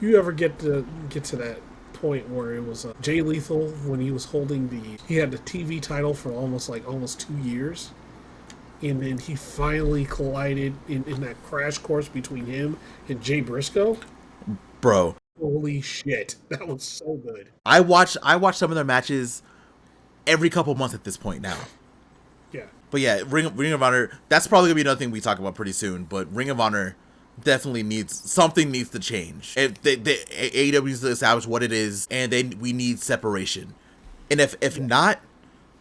you ever get to that point where it was Jay Lethal when he was holding he had the TV title for almost 2 years, and then he finally collided in that crash course between him and Jay Briscoe. Bro, holy shit, that was so good. I watch some of their matches every couple months at this point now. Yeah, but yeah, Ring of Honor, that's probably gonna be another thing we talk about pretty soon. But Ring of Honor definitely needs to change. If AEW needs to establish what it is, and we need separation. And if not,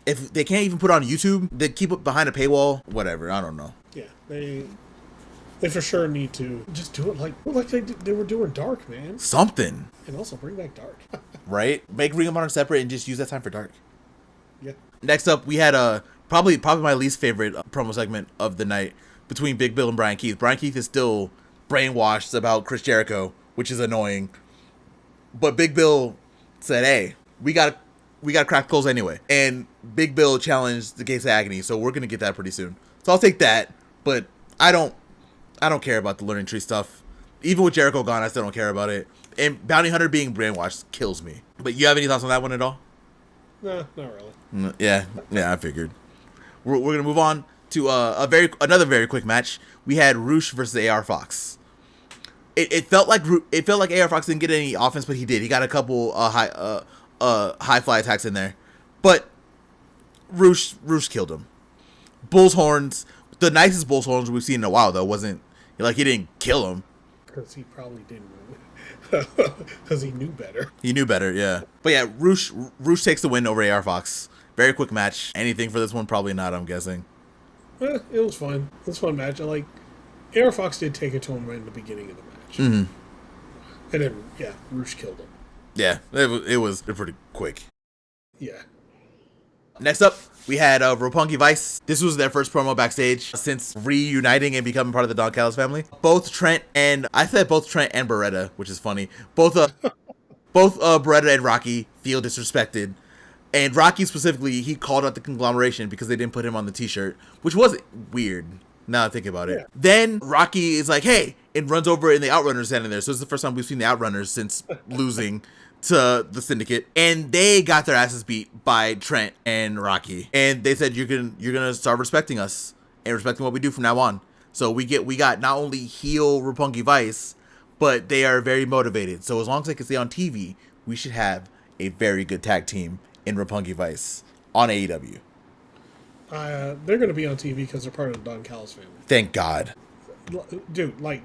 if they can't even put it on YouTube, they keep it behind a paywall. Whatever, I don't know. Yeah, they for sure need to just do it like they were doing Dark, man. Something. And also bring back Dark. Right? Make Ring of Honor separate and just use that time for Dark. Yeah. Next up, we had probably my least favorite promo segment of the night between Big Bill and Brian Keith. Brian Keith is still brainwashed about Chris Jericho, which is annoying. But Big Bill said, "Hey, we got crack clothes anyway." And Big Bill challenged the Gates of Agony, so we're gonna get that pretty soon. So I'll take that. But I don't care about the Learning Tree stuff. Even with Jericho gone, I still don't care about it. And Bounty Hunter being brainwashed kills me. But you have any thoughts on that one at all? No, not really. Yeah, I figured. We're gonna move on to another very quick match. We had Roosh versus AR Fox. It felt like AR Fox didn't get any offense, but he did. He got a couple high fly attacks in there, but Roosh killed him. Bull's horns, the nicest Bull's horns we've seen in a while though. Wasn't like he didn't kill him because he probably didn't. Because he knew better. He knew better, yeah. But yeah, Roosh takes the win over AR Fox. Very quick match. Anything for this one? Probably not, I'm guessing. It was fun. It was a fun match. AR Fox did take it to him right in the beginning of the match. Mm-hmm. And then, yeah, Roosh killed him. Yeah, it was pretty quick. Yeah. Next up, we had Roppongi Vice. This was their first promo backstage since reuniting and becoming part of the Don Callis family. Both Trent and Beretta, which is funny. Both Beretta and Rocky feel disrespected. And Rocky specifically, he called out the conglomeration because they didn't put him on the t-shirt, which was weird now that I think about it. Yeah. Then Rocky is like, hey, and runs over, and the Outrunners standing there. So it's the first time we've seen the Outrunners since losing to the Syndicate, and they got their asses beat by Trent and Rocky. And they said, you're gonna start respecting us and respecting what we do from now on. So we got not only heel Roppongi Vice, but they are very motivated. So as long as they can stay on TV, we should have a very good tag team in Roppongi Vice on AEW. They're going to be on TV because they're part of the Don Callis family. Thank God. Dude, like,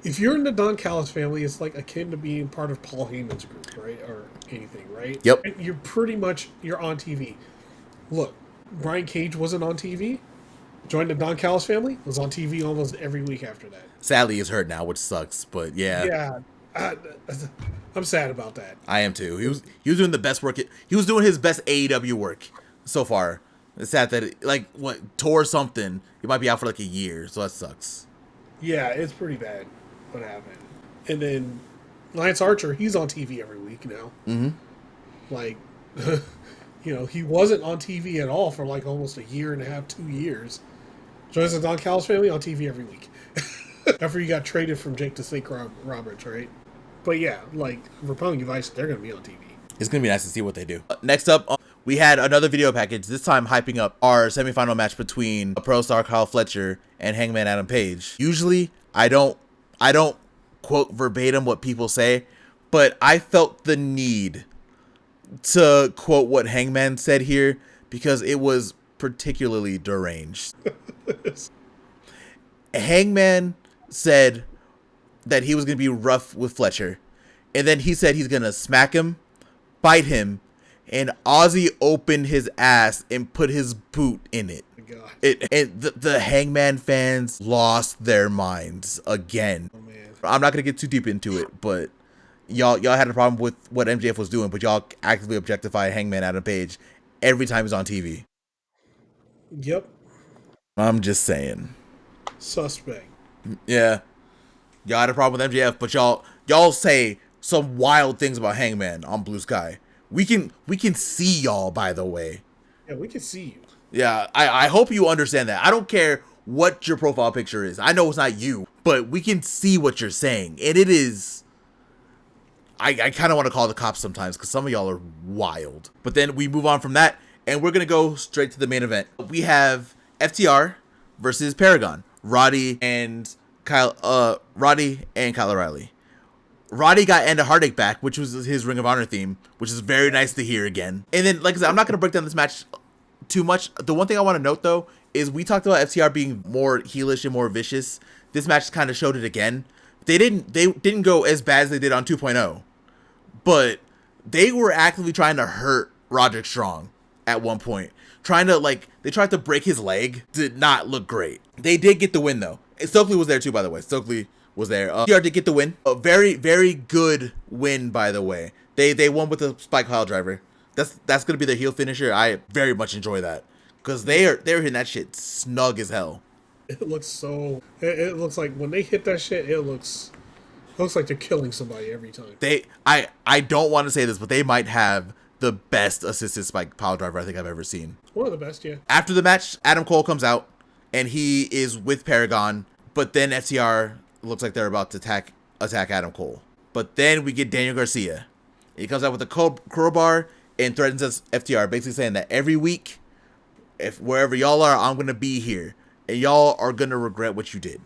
if you're in the Don Callis family, it's like akin to being part of Paul Heyman's group, right? Or anything, right? Yep. You're on TV. Look, Brian Cage wasn't on TV. Joined the Don Callis family, was on TV almost every week after that. Sadly, he's hurt now, which sucks, but yeah. Yeah. I'm sad about that. I am too. He was doing the best work. He was doing his best AEW work so far. It's sad that tore something. He might be out for like a year, so that sucks. Yeah, it's pretty bad what happened. And then Lance Archer, he's on TV every week now. Mm-hmm. Like, he wasn't on TV at all for like almost a year and a half, 2 years. Joins the Don Callis family on TV every week. After he got traded from Jake to St. Roberts, right? But yeah, like, Roppongi Vice, they're going to be on TV. It's going to be nice to see what they do. Next up, we had another video package, this time hyping up our semifinal match between Pro Star Kyle Fletcher and Hangman Adam Page. Usually, I don't quote verbatim what people say, but I felt the need to quote what Hangman said here because it was particularly deranged. Hangman said that he was going to be rough with Fletcher, and then he said he's going to smack him, bite him, and Ozzy opened his ass and put his boot in it. And the Hangman fans lost their minds again. Oh, man. I'm not going to get too deep into it, but y'all had a problem with what MJF was doing, but y'all actively objectify Hangman Adam Page every time he's on TV. Yep. I'm just saying. Suspect. Yeah. Y'all had a problem with MJF, but y'all say some wild things about Hangman on Blue Sky. We can see y'all, by the way. Yeah, we can see you. Yeah, I hope you understand that. I don't care what your profile picture is. I know it's not you, but we can see what you're saying. And it is... I kind of want to call the cops sometimes because some of y'all are wild. But then we move on from that, and we're going to go straight to the main event. We have FTR versus Paragon. Roddy and Kyle O'Reilly. Roddy got End of Heartache back, which was his Ring of Honor theme, which is very nice to hear again. And then, like I said, I'm not going to break down this match too much. The one thing I want to note, though, is we talked about FTR being more heelish and more vicious. This match kind of showed it again. They didn't go as bad as they did on 2.0, but they were actively trying to hurt Roderick Strong at one point. They tried to break his leg. Did not look great. They did get the win, though. Stokely was there, too, by the way. Stokely was there. FTR did get the win. A very, very good win, by the way. They won with a spike pile driver. That's going to be their heel finisher. I very much enjoy that. Because they're hitting that shit snug as hell. It looks like when they hit that shit, it looks like they're killing somebody every time. I don't want to say this, but they might have the best assisted spike pile driver I think I've ever seen. One of the best, yeah. After the match, Adam Cole comes out, and he is with Paragon, but then FTR looks like they're about to attack Adam Cole. But then we get Daniel Garcia. He comes out with a crowbar and threatens us FTR, basically saying that every week, if wherever y'all are, I'm going to be here, and y'all are going to regret what you did.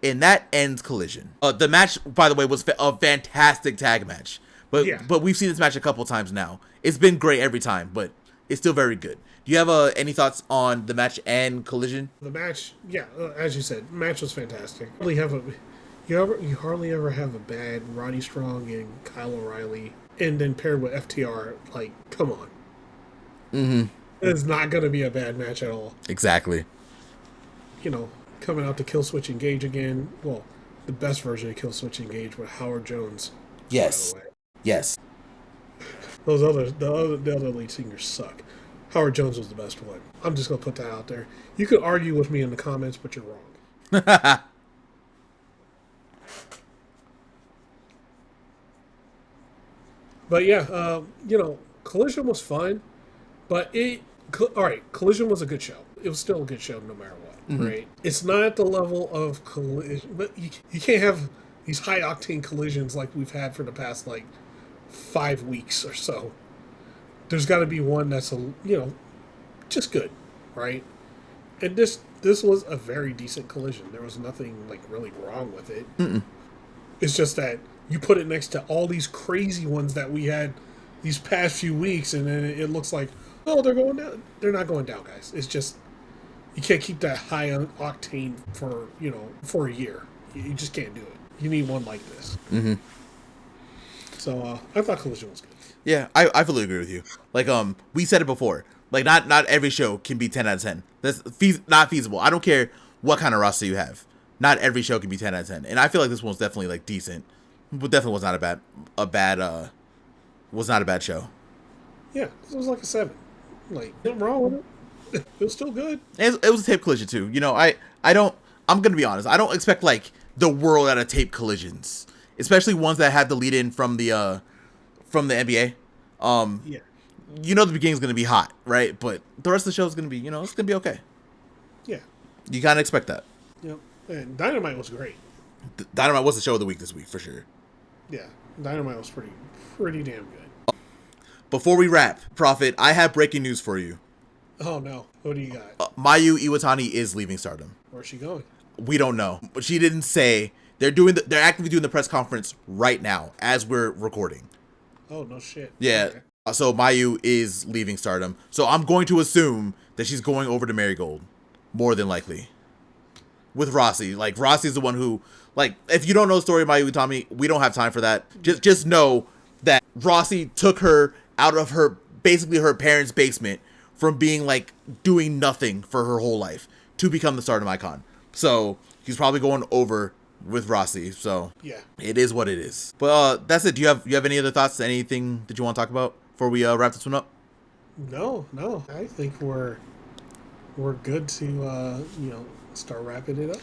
And that ends Collision. The match, by the way, was a fantastic tag match. But we've seen this match a couple times now. It's been great every time, but it's still very good. Do you have any thoughts on the match and Collision? The match, yeah, as you said, the match was fantastic. You hardly ever have a bad Roddy Strong and Kyle O'Reilly, and then paired with FTR. Like, come on. Mm-hmm. It's not going to be a bad match at all. Exactly. Coming out to Killswitch Engage again. Well, the best version of Killswitch Engage with Howard Jones. Yes. By the way. Yes. The other lead singers suck. Howard Jones was the best one. I'm just going to put that out there. You could argue with me in the comments, but you're wrong. But yeah, Collision was fun. But Collision was a good show. it was still a good show no matter what, right? It's not at the level of Collision, but you can't have these high octane collisions like we've had for the past like 5 weeks or so. There's got to be one that's just good, right? And this was a very decent collision. There was nothing like really wrong with it. It's just that you put it next to all these crazy ones that we had these past few weeks, and then it looks like, oh, they're going down. They're not going down, guys. It's just you can't keep that high octane for a year. You just can't do it. You need one like this. So I thought Collision was good. Yeah, I fully agree with you. Like we said it before. Like not every show can be 10 out of 10. That's not feasible. I don't care what kind of roster you have. Not every show can be 10 out of 10. And I feel like this one was definitely like decent. But definitely was not a bad show. Yeah, it was like a 7. Like, nothing wrong with it. It was still good. It was a tape collision too. I'm gonna be honest. I don't expect like the world out of tape collisions, especially ones that have the lead in from the NBA. Yeah. The beginning's gonna be hot, right? But the rest of the show is gonna be, it's gonna be okay. Yeah. You kind of expect that. Yep. And Dynamite was great. Dynamite was the show of the week this week for sure. Yeah, Dynamite was pretty damn good. Before we wrap, Prophet, I have breaking news for you. Oh no, what do you got? Mayu Iwatani is leaving Stardom. Where's she going? We don't know, but she didn't say. They're actively doing the press conference right now as we're recording. Oh no shit. Yeah. Okay. So Mayu is leaving Stardom. So I'm going to assume that she's going over to Marigold, more than likely. With Rossi. Like, Rossi's the one who, like, if you don't know the story of Mayu Iwatani, we don't have time for that. Just know that Rossi took her out of basically her parents' basement from being, like, doing nothing for her whole life to become the Stardom icon. So he's probably going over with Rossi. So yeah, it is what it is. But that's it. Do you have any other thoughts? Anything that you want to talk about before we wrap this one up? No. I think we're good to start wrapping it up.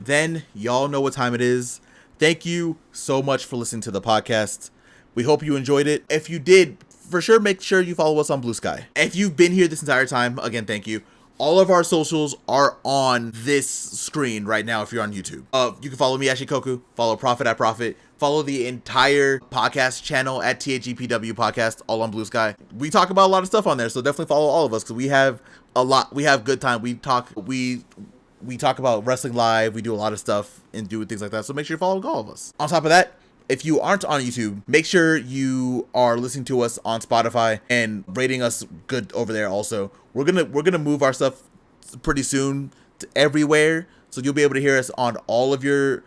Then y'all know what time it is. Thank you so much for listening to the podcast. We hope you enjoyed it. If you did, for sure, make sure you follow us on Blue Sky. If you've been here this entire time, again, thank you. All of our socials are on this screen right now if you're on YouTube. You can follow me at Shikoku, follow Prophet at Prophet, follow the entire podcast channel at THGPW Podcast, all on Blue Sky. We talk about a lot of stuff on there, so definitely follow all of us because we have a lot. We have good time. We talk about wrestling live. We do a lot of stuff and do things like that, so make sure you follow all of us. On top of that, if you aren't on YouTube, make sure you are listening to us on Spotify and rating us good over there also. We're gonna move our stuff pretty soon to everywhere, so you'll be able to hear us on all of your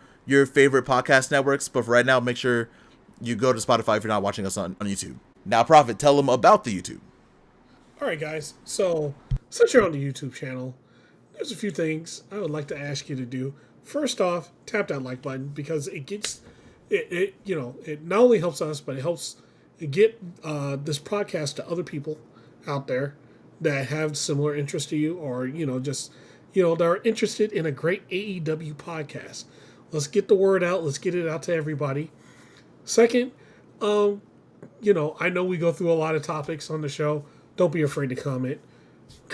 favorite podcast networks. But for right now, make sure you go to Spotify if you're not watching us on YouTube. Now, Prophet, tell them about the YouTube. All right, guys. So since you're on the YouTube channel, there's a few things I would like to ask you to do. First off, tap that like button because it not only helps us, but it helps get this podcast to other people out there that have similar interest to you, or that are interested in a great AEW podcast. Let's get the word out. Let's get it out to everybody. Second, I know we go through a lot of topics on the show. Don't be afraid to comment.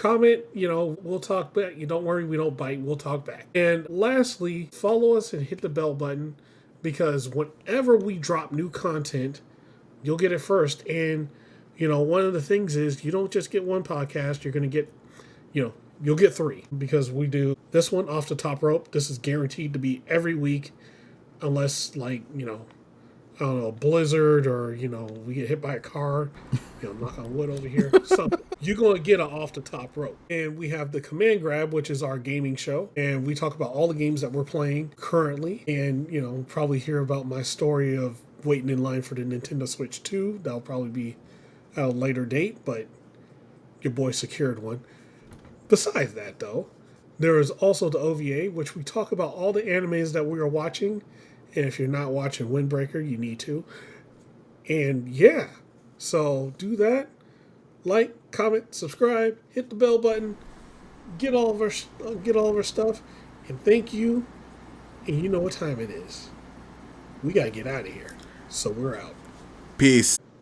We'll talk back. You don't worry, we don't bite. We'll talk back. And lastly, follow us and hit the bell button, because whenever we drop new content, you'll get it first. And, one of the things is you don't just get one podcast. You're going to get, you'll get 3, because we do this one off the top rope. This is guaranteed to be every week, unless I don't know, blizzard, or, we get hit by a car, knock on wood over here, something. You're going to get an off the top rope. And we have the Command Grab, which is our gaming show. And we talk about all the games that we're playing currently. And, probably hear about my story of waiting in line for the Nintendo Switch 2. That'll probably be at a later date, but your boy secured one. Besides that, though, there is also the OVA, which we talk about all the animes that we are watching. And if you're not watching Windbreaker, you need to. And yeah, so do that. Like, comment, subscribe, hit the bell button, get all of our stuff, and thank you. And you know what time it is. We gotta get out of here. So we're out. Peace.